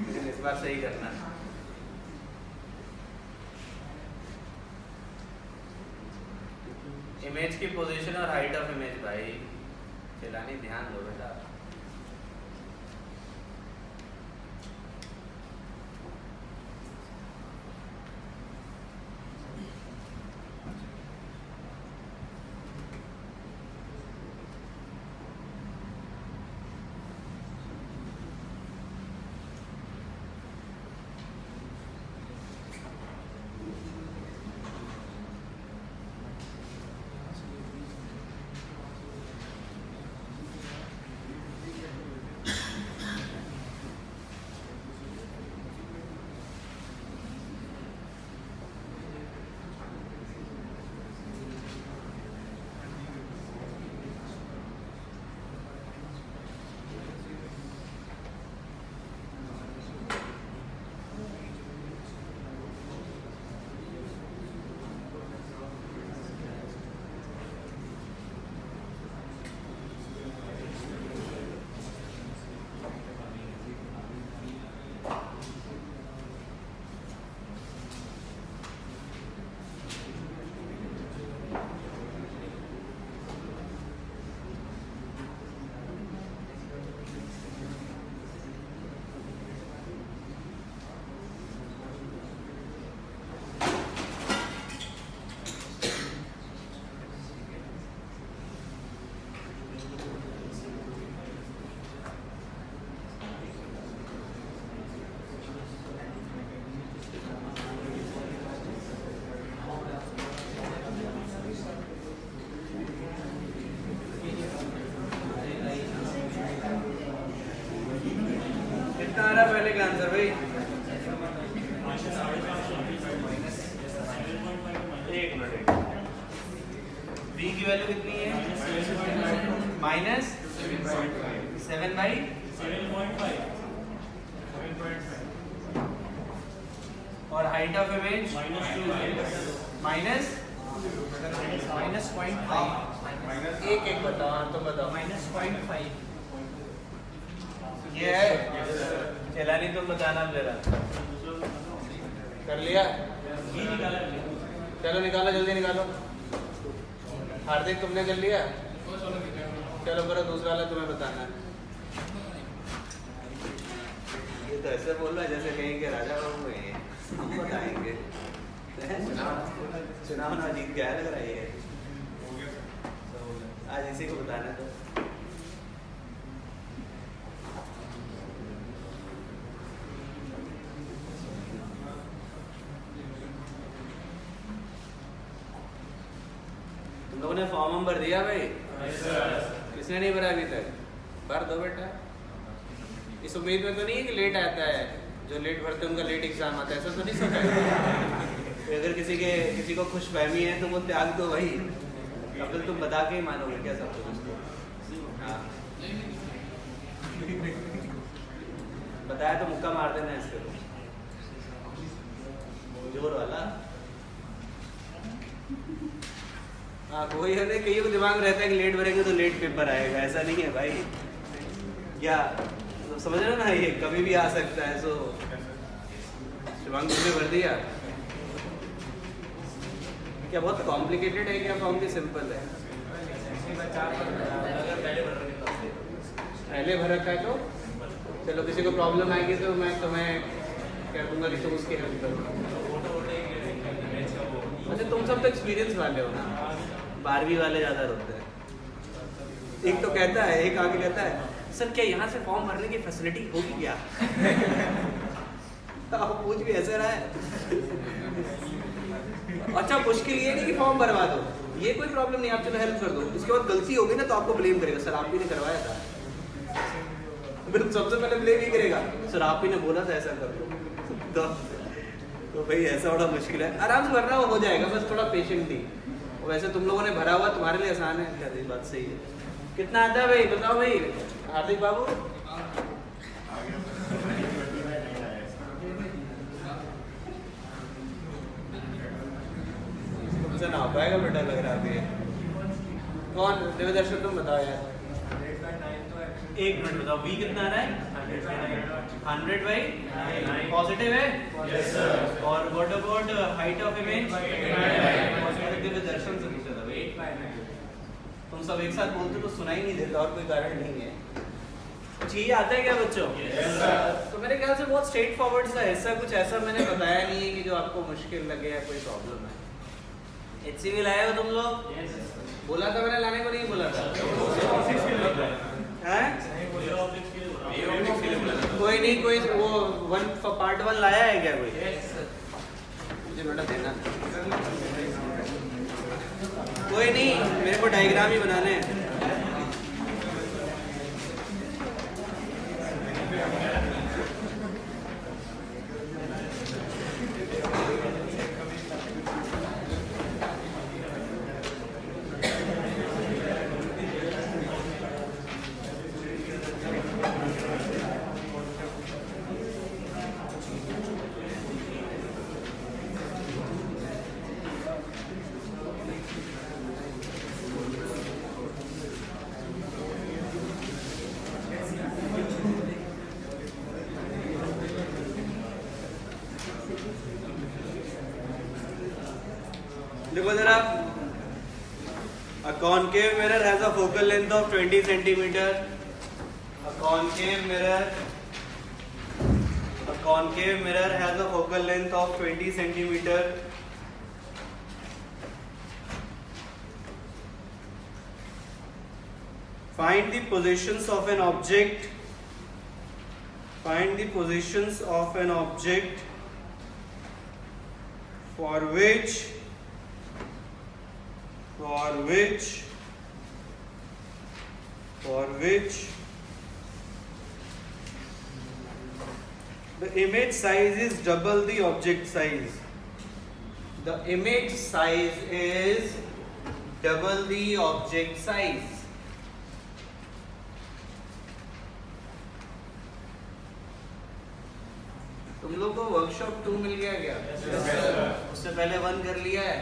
लेकिन इस बार सही करना। इमेज की पोजीशन और हाइट ऑफ इमेज, भाई चिल्लानी ध्यान दो बेटा। पहले का आंसर भाई, एक मिनट, v की वैल्यू कितनी है? -7/7.5 और हाइट ऑफ इमेज -2 -0.5 एक बताओ। हाँ तुम बताओ। -0.5 ये है चला नहीं, तुम बताना जरा। कर लिया? चलो निकालो, जल्दी निकालो। हार्दिक तुमने कर लिया? चलो करो, दूसरा वाला तुम्हें बताना है। ये तो ऐसे बोल रहा है जैसे कहीं के राजा बाबू हैं, हम बताएंगे। चुनाव ना जीत गया लग रहा है ये। आज इसी को बताना तो। तुम लोगों ने फॉर्म भर दिया भाई? किसने नहीं भरा अभी तक? भर दो बेटा। इस उम्मीद में तो नहीं है कि लेट आता है, जो लेट भरते हैं उनका लेट एग्जाम आता है, ऐसा तो नहीं सोचा है? अगर किसी को खुश फहमी है तो वो त्याग दो भाई। अब तो तुम बता के ही मानोगे क्या सब कुछ? हाँ बताया तो मुक्का मार देना इसके तो जोर वाला। हाँ कोई है नहीं, कईयों को दिमाग में रहता है कि लेट भरेंगे तो लेट पेपर आएगा, ऐसा नहीं है भाई। क्या तो समझ रहे हो ना, ये कभी भी आ सकता है। सो शिवांग तुमने भर दिया क्या? बहुत कॉम्प्लिकेटेड है क्या फॉर्म की सिंपल है? पहले भर रखा है तो चलो, किसी को प्रॉब्लम आएगी तो मैं तुम्हें कह दूंगा कि तुम उसकी हेल्प करो। अच्छा तुम सब तो एक्सपीरियंस वाले हो ना, 12वीं वाले ज़्यादा रोते हैं। एक तो कहता है, एक आगे कहता है सर क्या यहाँ से फॉर्म भरने की फैसिलिटी होगी क्या? आप पूछ भी ऐसे रहा है। अच्छा मुश्किल ये नहीं कि फॉर्म भरवा दो, ये कोई प्रॉब्लम नहीं, आप चलो हेल्प कर दो। उसके बाद गलती होगी ना तो आपको ब्लेम करेगा, सर आप ही ने करवाया था। फिर सबसे पहले ब्लेम ही करेगा, सर आप ही ने बोला था ऐसा कर लो। तो भाई ऐसा बड़ा मुश्किल है। आराम से भरना हो जाएगा, बस थोड़ा पेशेंटली। वैसे तुम लोगों ने भरा हुआ, तुम्हारे लिए आसान है। क्या बात सही है? कितना आता है भाई बताओ भाई हार्दिक बाबू? तुमसे ना हो पाएगा बेटा लग रहा है अभी। कौन देवदर्शन तुम बताओ यार। 1 मिनट बताओ, बी कितना आ रहा है? 100 बाई पॉजिटिव है? Yes sir. और what about height of image? देवदर्शन से पूछा था भाई। तुम सब एक साथ बोलते तो सुनाई नहीं देता, और कोई कारण नहीं है। चाहिए आता है क्या बच्चों? yes, तो मेरे ख्याल से बहुत स्ट्रेट फॉरवर्ड सा हिस्सा, कुछ ऐसा मैंने बताया नहीं है कि जो आपको मुश्किल लगे या कोई प्रॉब्लम है। HCV लाए हो तुम लोग? yes, बोला था मैंने लाने को, नहीं बोला था? कोई नहीं, कोई वो पार्ट 1 लाया है क्या कोई? मुझे बेटा देना। कोई नहीं, मेरे को डायग्राम ही बनाने हैं। देखो जरा, a concave mirror has a focal length of 20 centimeter. A concave mirror has a focal length of 20 centimeter. Find the positions of an object. Find the positions of an object for which the image size is double the object size. The image size is double the object size. तुम लोग को workshop 2 मिल गया क्या? उससे पहले 1 कर लिया है?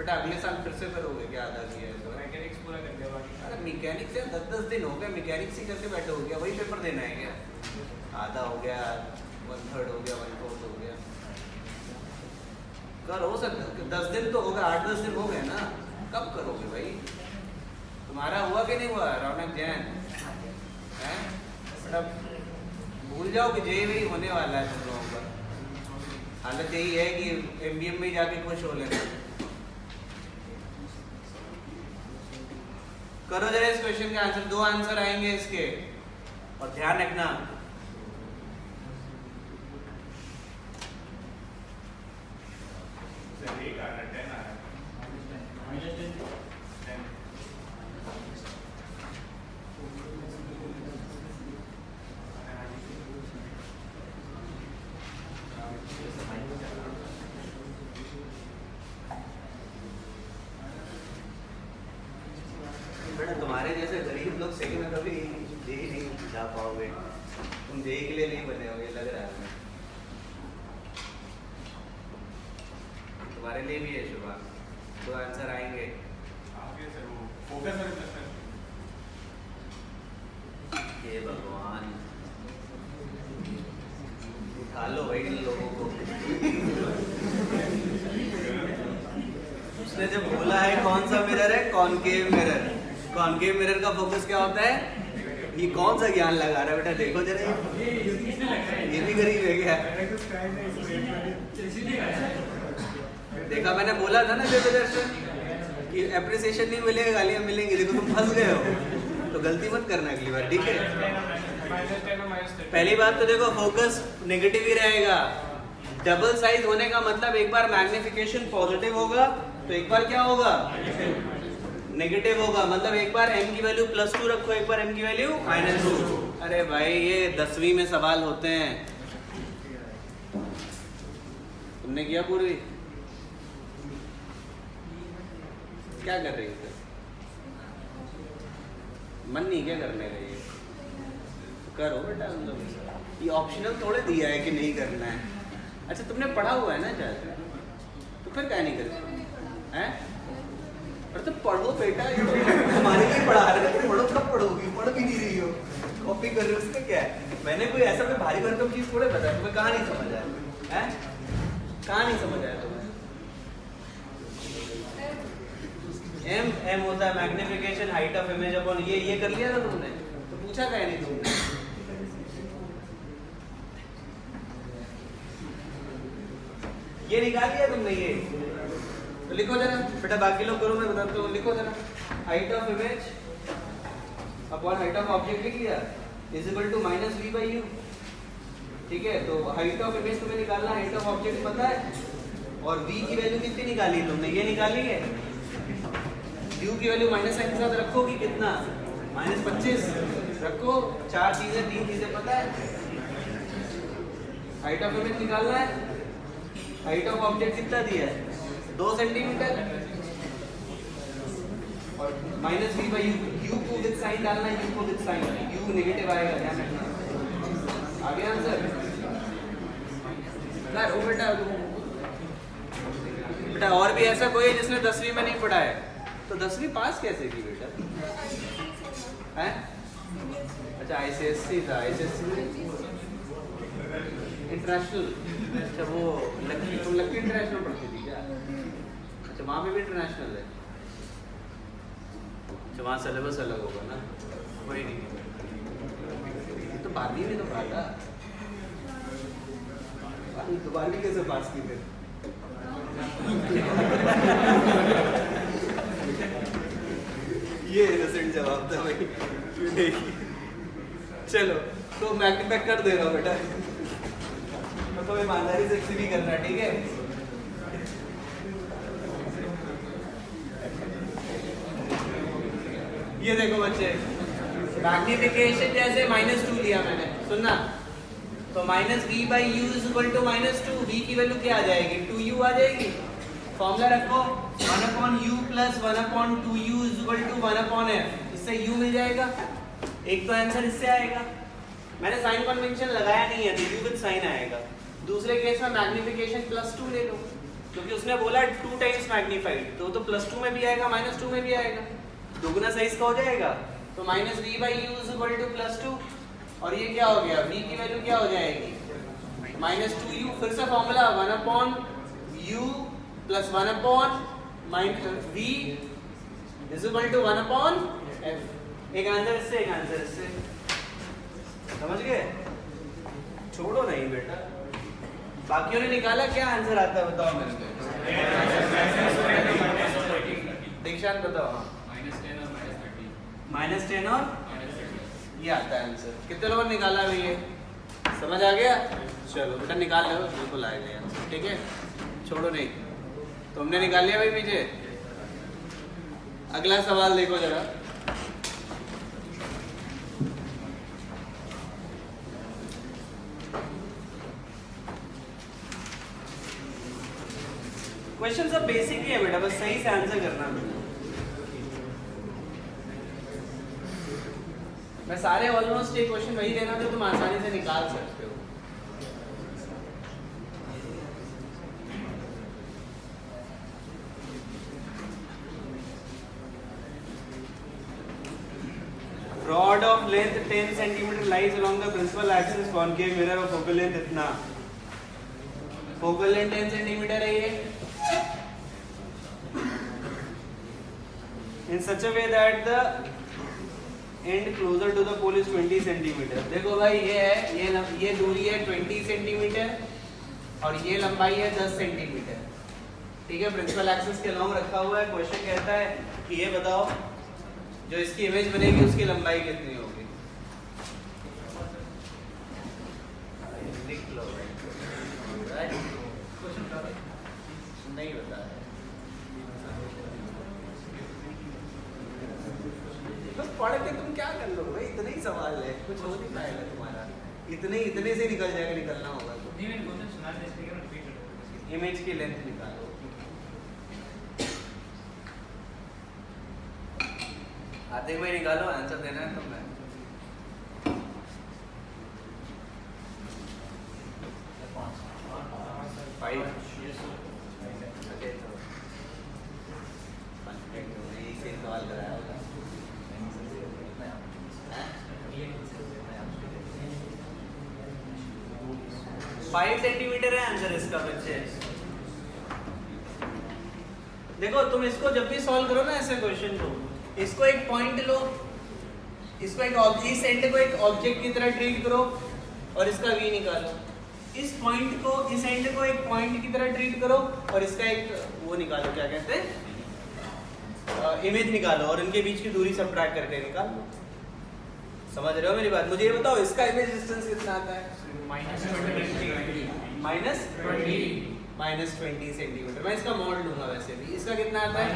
बेटा अगले साल फिर से करोगे क्या आधा किया है तो? मैकेनिक्स पूरा कर दिया बाकी। अरे मैकेनिक्स से 10-10 दिन हो गए, मैकेनिक्स ही करके बैठे हो गया, वही पेपर देना है क्या? आधा हो गया, 1/3 हो गया, 1/4 हो गया, कर हो सकता 10 दिन तो हो गए, 8-10 दिन हो गए ना, कब करोगे भाई? तुम्हारा हुआ कि नहीं हुआ रौनक जैन है? मतलब भूल जाओ कि जेईई होने वाला है तुम लोगों का। हालत यही है कि एमबीएम में जाके खुश हो लेना। करो जरा इस क्वेश्चन का आंसर, 2 आंसर आएंगे इसके, और ध्यान रखना बेटा, तुम्हारे जैसे गरीब लोग सही में कभी जेईई नहीं जा पाओगे, तुम जेईई के लिए नहीं बने हो, ये लग रहा है हमें। तुम्हारे लिए भी है शुभा, 2 आंसर आएंगे। हे भगवान, उठा लो भाई इन लोगों को। उसने जब बोला है कौन सा मिरर है, कॉनकेव मिरर। कॉनकेव मिरर का फोकस क्या होता है? ये कौन सा ज्ञान लगा रहा है बेटा, देखो जरा, ये भी गरीब है क्या? देखा, मैंने बोला था ना दर्शन कि एप्रिसिएशन नहीं मिलेगा, गालियां मिलेंगी। देखो तुम फंस गए हो, तो गलती मत करना अगली बार, ठीक है? पहली बात तो देखो, फोकस नेगेटिव ही रहेगा। डबल साइज होने का मतलब एक बार मैग्निफिकेशन पॉजिटिव होगा तो एक बार क्या होगा? नेगेटिव होगा। मतलब एक बार m की वैल्यू +2 रखो, एक बार m की वैल्यू -2। अरे भाई, ये 10वीं में सवाल होते हैं। तुमने किया पूर्वी? क्या कर रही है? मन नहीं क्या करने का? ये करो बेटा, ये ऑप्शनल थोड़े दिया है कि नहीं करना है। अच्छा, तुमने पढ़ा हुआ है ना शायद, तो फिर क्या नहीं करते हैं? अरे तो पढ़ो बेटा, ये तो हमारे लिए पढ़ा रहे थे, पढ़ो। कब पढ़ोगी? पढ़ भी नहीं रही हो, कॉपी कर रही हो, उसमें क्या है? मैंने कोई ऐसा कोई भारी भरकम चीज थोड़े बताया तुम्हें। कहाँ नहीं समझ आया है? कहाँ नहीं समझ आया तुम्हें? एम होता है magnification height of image upon ये कर लिया था तुमने, तो पूछा क्या नहीं तुमने? ये निकाल लिया तुमने ये, तो लिखो जरा बेटा, बाकी लोग करो, मैं बताता हूँ। लिखो जरा, height of image upon height of object लिख लिया, = -v/u। ठीक है, तो हाइट ऑफ इमेज तुम्हें निकालना, हाइट ऑफ ऑब्जेक्ट पता है, और v की वैल्यू कितनी निकाली तुमने? ये निकाली है। u की वैल्यू माइनस साइन के साथ रखोगी, कितना? -25 रखो। 3 चीजें पता है। हाइट ऑफ इमेज निकालना है, हाइट ऑफ ऑब्जेक्ट कितना दिया है? 2 सेंटीमीटर, और -v/u। u को विद साइन डालना है, u को विद साइन, u नेगेटिव आएगा, ध्यान रखना। आ गया आंसर? करो बेटा। बेटा और भी ऐसा कोई है जिसने 10वीं में नहीं पढ़ा है? तो 10वीं पास कैसे की बेटा? हैं? अच्छा, ICSE था। ICSE international. अच्छा, वो तुम लकी इंटरनेशनल पढ़ती थी क्या? अच्छा, वहाँ पे भी इंटरनेशनल है। अच्छा, वहाँ सिलेबस अलग होगा ना, कोई नहीं। तो 12वीं में तो पढ़ा था, 12वीं कैसे पास की फिर? ये इनोसेंट जवाब था भाई। चलो, तो मैग्नीफाई कर दे रहा हूँ बेटा, तो ईमानदारी से सीधी करना, ठीक है? ये देखो बच्चे, मैग्निफिकेशन जैसे -2 लिया मैंने, सुनना, तो -v/u = -2। v की वैल्यू क्या आ जाएगी? 2u आ जाएगी। फॉर्मूला रखो, 1/u + 1/2u = 1/f। इससे u मिल जाएगा। एक तो आंसर इससे आएगा। मैंने साइन कन्वेंशन लगाया नहीं है, तो u विद साइन आएगा। दूसरे केस में मैग्निफिकेशन +2 ले लो, क्योंकि उसने बोला 2 टाइम्स मैग्नीफाइड, तो +2 में भी आएगा -2 में भी आएगा, दुगना सही इसका हो जाएगा। तो -v/u +2, और ये क्या हो गया, v की वैल्यू क्या हो जाएगी -2u। फिर से फॉर्मूला 1/u + 1/v = 1/f। एक आंसर इससे, एक आंसर इससे, समझ गए? छोड़ो नहीं बेटा, बाकियों ने निकाला, क्या आंसर आता है बताओ मेरे को। दीक्षांत बताओ। -10 और ये आता है आंसर। कितने लोगों ने निकाला भाई, ये समझ आ गया? चलो बेटा निकाल लो, बिल्कुल आएगा आंसर, ठीक है, छोड़ो नहीं। तुमने निकाल लिया भाई पीछे। अगला सवाल देखो जरा। क्वेश्चन सब बेसिक ही है बेटा, बस सही से आंसर करना है। मैं सारे ऑलमोस्ट एक क्वेश्चन वही देना तो तुम आसानी से निकाल सकते हो। Rod of length 10 cm lies along the principal axis, concave mirror of focal length इतना, focal length 10 cm है ये, in such a way that the end closer to the pole is 20 cm। देखो भाई ये है, ये दूरी है 20 cm और ये लंबाई है 10 cm, ठीक है, प्रिंसिपल एक्सिस के अलॉन्ग रखा हुआ है। क्वेश्चन कहता है कि ये बताओ जो इसकी इमेज बनेगी उसकी लंबाई कितनी होगी। लिख लो नहीं बता है, बस पढ़ के तुम क्या कर लो भाई, इतना ही सवाल है, कुछ हो नहीं पाएगा तुम्हारा, इतने से निकल जाएगा, निकलना होगा तो। इमेज की लेंथ निकालो। आते हुए निकालो, आंसर देना है तुम्हें। सवाल कराया होगा 5 सेंटीमीटर है आंसर इसका बच्चे। देखो तुम इसको जब भी सॉल्व करो ना ऐसे क्वेश्चन को, इसको एक पॉइंट लो, इसको एक ऑब्जेक्ट, एंड को एक ऑब्जेक्ट की तरह ट्रीट करो और इसका v निकालो। इस पॉइंट को, इस एंड को एक पॉइंट की तरह ट्रीट करो और इसका एक वो निकालो, क्या कहते हैं, इमेज निकालो, और इनके बीच की दूरी सब्ट्रैक्ट करके निकालो। समझ रहे हो मेरी बात? मुझे ये बताओ इसका इमेज डिस्टेंस कितना आता है? -20 सेंटीमीटर। मैं इसका मॉड लूंगा वैसे भी। इसका कितना आता है?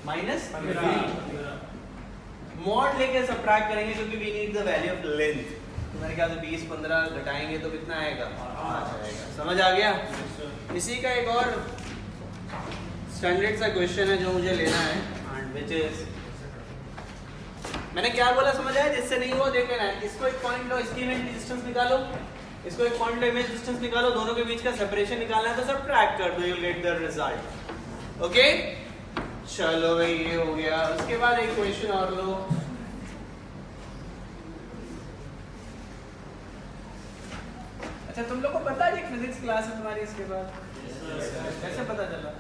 -20। मॉड लेके सब्ट्रैक्ट करेंगे क्योंकि we need the value of length. तो मेरे ख्याल से 20-15 घटाएंगे तो कितना आएगा? 5 आएगा। समझ आ गया? इसी का एक और स्टैंडर्ड सा क्वेश्चन है जो मुझे लेना है, एंड व्हिच इज, मैंने क्या बोला समझ आया? जिससे नहीं हुआ देख लेना। इसको एक पॉइंट लो, इसकी इमेज डिस्टेंस निकालो, इसको एक पॉइंट लो, इमेज डिस्टेंस निकालो, दोनों के बीच का सेपरेशन निकालना है तो सब्ट्रैक्ट कर दो, you will get the result. Okay, चलो भाई ये हो गया। उसके बाद एक क्वेश्चन और लो। अच्छा तुम लोग को पता है फिजिक्स क्लास है तुम्हारी इसके बाद? कैसे पता चला?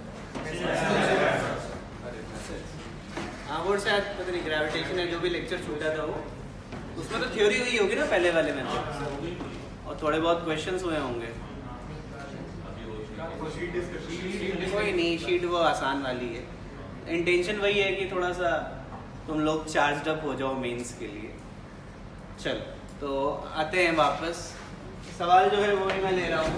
हाँ वो शायद पता नहीं ग्रेविटेशन है जो भी लेक्चर छूटा था वो, उसमें तो थ्योरी हुई होगी ना पहले वाले में तो, और थोड़े बहुत क्वेश्चंस हुए होंगे। कोई नहीं, शीट वो आसान वाली है। इंटेंशन वही है कि थोड़ा सा तुम लोग चार्ज अप हो जाओ मेंस के लिए। चलो तो आते हैं वापस। सवाल जो है वो ही मैं ले रहा हूँ।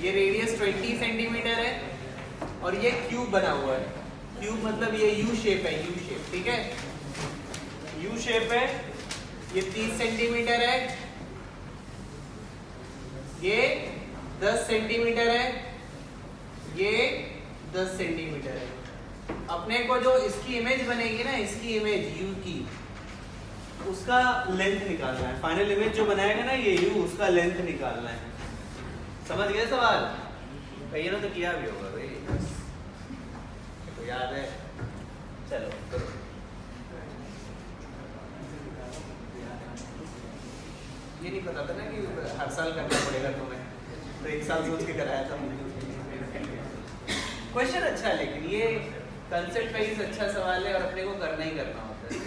ये रेडियस 20 सेंटीमीटर है और ये क्यूब बना हुआ है। क्यूब मतलब ये यू शेप है, यू शेप, ठीक है, यू शेप है। ये 30 सेंटीमीटर है, ये 10 सेंटीमीटर है, ये 10 सेंटीमीटर है। अपने को जो इसकी इमेज बनेगी ना, इसकी इमेज यू की, उसका लेंथ निकालना है। फाइनल इमेज जो बनाएगा ना ये यू, उसका लेंथ निकालना है। समझ गए सवाल? कहीं ना तो किया भी होगा भाई, तो याद है। चलो करो। ये नहीं पता था ना कि हर साल करना पड़ेगा तुम्हें, तो एक साल सोच के कराया था। क्वेश्चन अच्छा है, लेकिन ये कंसेप्ट वाइज अच्छा सवाल है और अपने को करना ही करना होता है।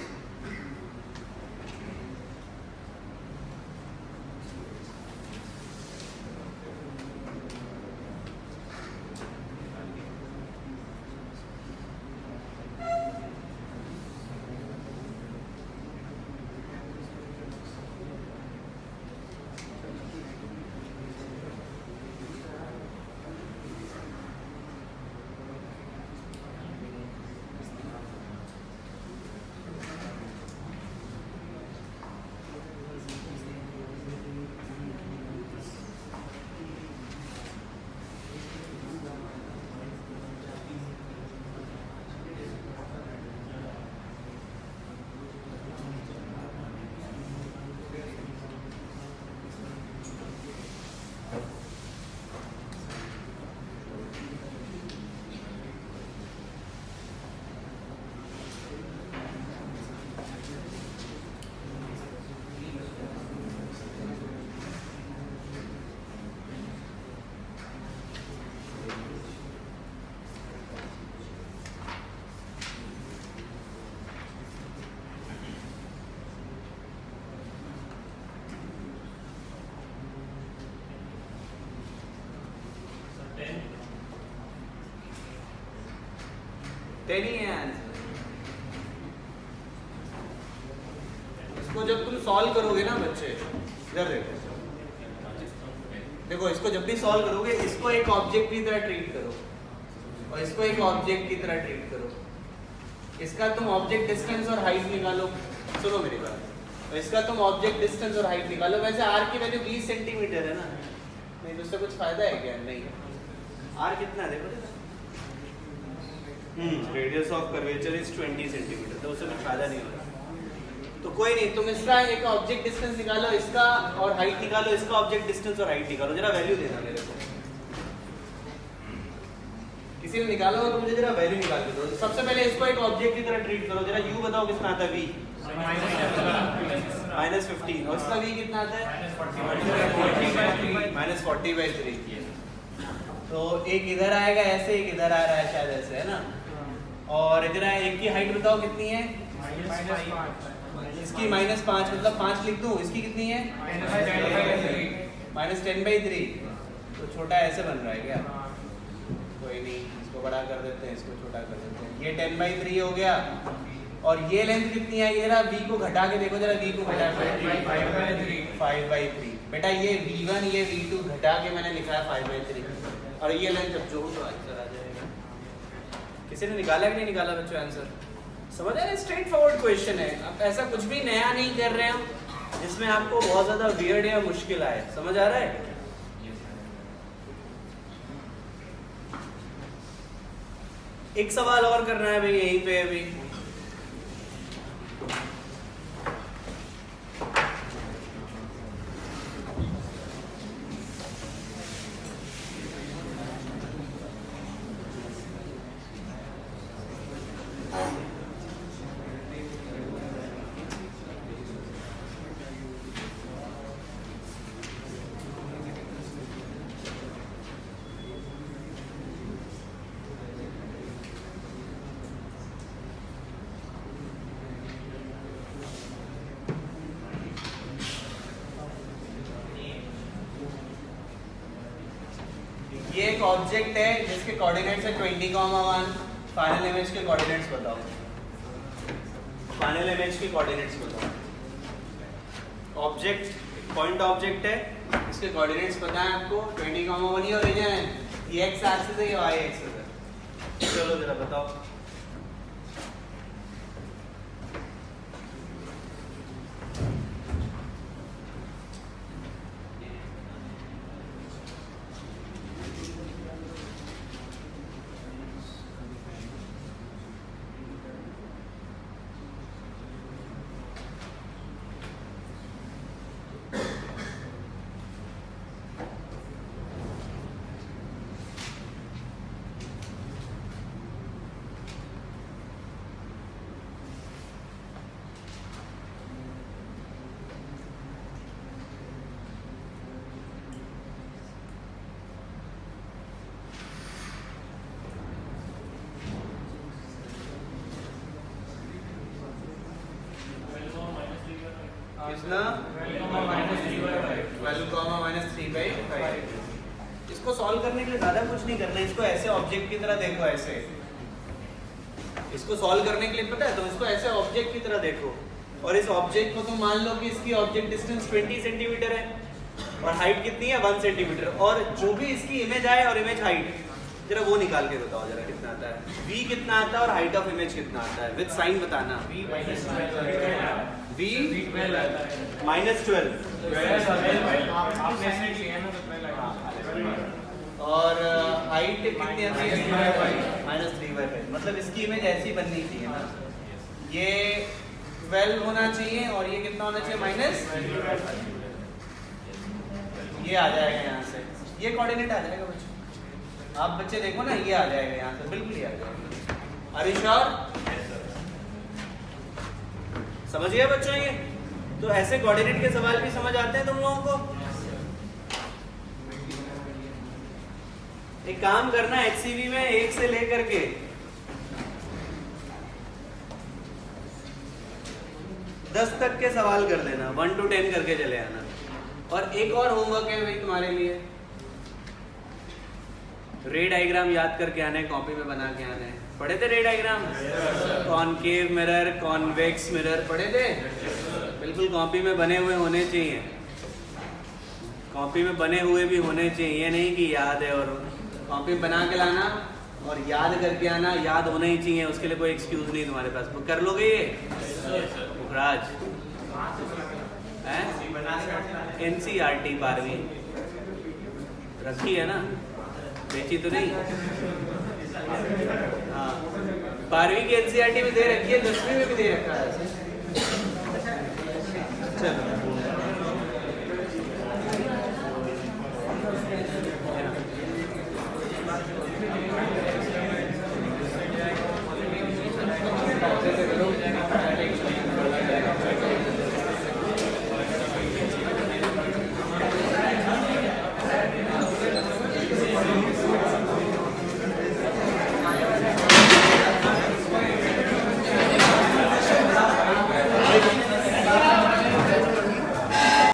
टेन ही है आंसर। इसको जब तुम सॉल्व करोगे ना बच्चे, इधर देखो, देखो इसको जब भी सॉल्व करोगे इसको एक ऑब्जेक्ट की तरह ट्रीट करो और इसको एक ऑब्जेक्ट की तरह ट्रीट करो। इसका तुम ऑब्जेक्ट डिस्टेंस और हाइट निकालो। सुनो मेरी बात, तो इसका तुम ऑब्जेक्ट डिस्टेंस और हाइट निकालो। वैसे आर की वैल्यू 20 सेंटीमीटर है ना, नहीं तो उससे कुछ फायदा है क्या? नहीं। आर कितना है देखो, radius of curvature is 20 centimetre, तो उससे कुछ फायदा नहीं होगा। तो कोई नहीं, तुम इसका एक ऑब्जेक्ट डिस्टेंस निकालो, इसका और हाइट निकालो, इसका ऑब्जेक्ट डिस्टेंस और हाइट निकालो। जरा वैल्यू देना मेरे को, किसी ने निकालो तो मुझे जरा वैल्यू निकाल के दो। सबसे पहले इसको एक ऑब्जेक्ट की तरह ट्रीट करो। जरा यू बताओ कितना आता है? v -15 और इसका v कितना आता है? -40/3। तो एक इधर आएगा ऐसे, एक इधर आ रहा है शायद ऐसे, है ना। और इधर एक की हाइट बताओ कितनी है? इसकी -5, मतलब 5 लिख दूं। इसकी कितनी है? -10/3। तो छोटा ऐसे बन रहा है क्या? कोई नहीं, इसको बड़ा कर देते हैं, इसको छोटा कर देते हैं। ये 10/3 हो गया। और ये लेंथ कितनी है? जरा v को घटा के देखो, जरा v को घटा के 5/3। बेटा ये v1 ये v2 घटा के मैंने लिखा है 5/3, और ये लेंथ जब जो तो आंसर आ जाएगा। किसी ने निकाला कि नहीं निकाला बच्चों आंसर? समझ आया? स्ट्रेट फॉरवर्ड क्वेश्चन है। अब ऐसा कुछ भी नया नहीं कर रहे हम जिसमें आपको बहुत ज्यादा वियर्ड या मुश्किल आए। समझ आ रहा है? एक सवाल और करना है भाई यहीं पे अभी। ये एक ऑब्जेक्ट है जिसके कोऑर्डिनेट्स है 20,1। फाइनल इमेज के कोऑर्डिनेट्स बताओ। फाइनल इमेज के कोऑर्डिनेट्स बताओ। ऑब्जेक्ट पॉइंट ऑब्जेक्ट है, इसके कोऑर्डिनेट्स पता है आपको 20,1 ही ओरिजिन है। ये एक्स एक्सिस है, ये वाई एक्सिस है। चलो जरा बताओ। कितना 12 माइनस 3/5। इसको सॉल्व करने के लिए ज्यादा कुछ नहीं करना है, इसको ऐसे ऑब्जेक्ट की तरह देखो, ऐसे इसको सॉल्व करने के लिए पता है तो इसको ऐसे ऑब्जेक्ट की तरह देखो, और इस ऑब्जेक्ट को तुम मान लो कि इसकी ऑब्जेक्ट डिस्टेंस 20 सेंटीमीटर है और हाइट कितनी है 1 सेंटीमीटर, और जो भी इसकी इमेज आए और इमेज हाइट जरा वो निकाल के बताओ जरा कितना आता है, v कितना आता है और हाइट ऑफ इमेज कितना आता है, विद साइन बताना। v -12 और हाइट कितनी आती है -3/5, मतलब इसकी इमेज ऐसी बननी चाहिए ना, ये 12 होना चाहिए और ये कितना होना चाहिए माइनस, ये आ जाएगा यहाँ से, ये कोऑर्डिनेट आ जाएगा बच्चों, आप बच्चे देखो ना ये आ जाएगा यहाँ से, बिल्कुल ही आ जाएगा। Are you sure? समझ गए बच्चों? ये तो ऐसे कोऑर्डिनेट के सवाल भी समझ आते हैं तुम लोगों को। एक काम करना HCV में 1 से लेकर के 10 तक के सवाल कर लेना, 1 to 10 करके चले आना। और एक और होमवर्क है भाई तुम्हारे लिए, रे डायग्राम याद करके आना है, कॉपी में बना के आना है। पढ़े थे रे diagram? Concave mirror, convex mirror पढ़े थे? बिल्कुल कॉपी में बने हुए होने चाहिए, कॉपी में बने हुए भी होने चाहिए, ये नहीं कि याद है और कॉपी बना के लाना और याद करके आना, याद होना ही चाहिए, उसके लिए कोई एक्सक्यूज नहीं तुम्हारे पास। कर लोगे ये मुखराज? NCERT 12वीं रखी है ना, बेची तो नहीं? हाँ 12वीं की NCERT में दे रखी है, 10वीं में भी दे रखा है। चलो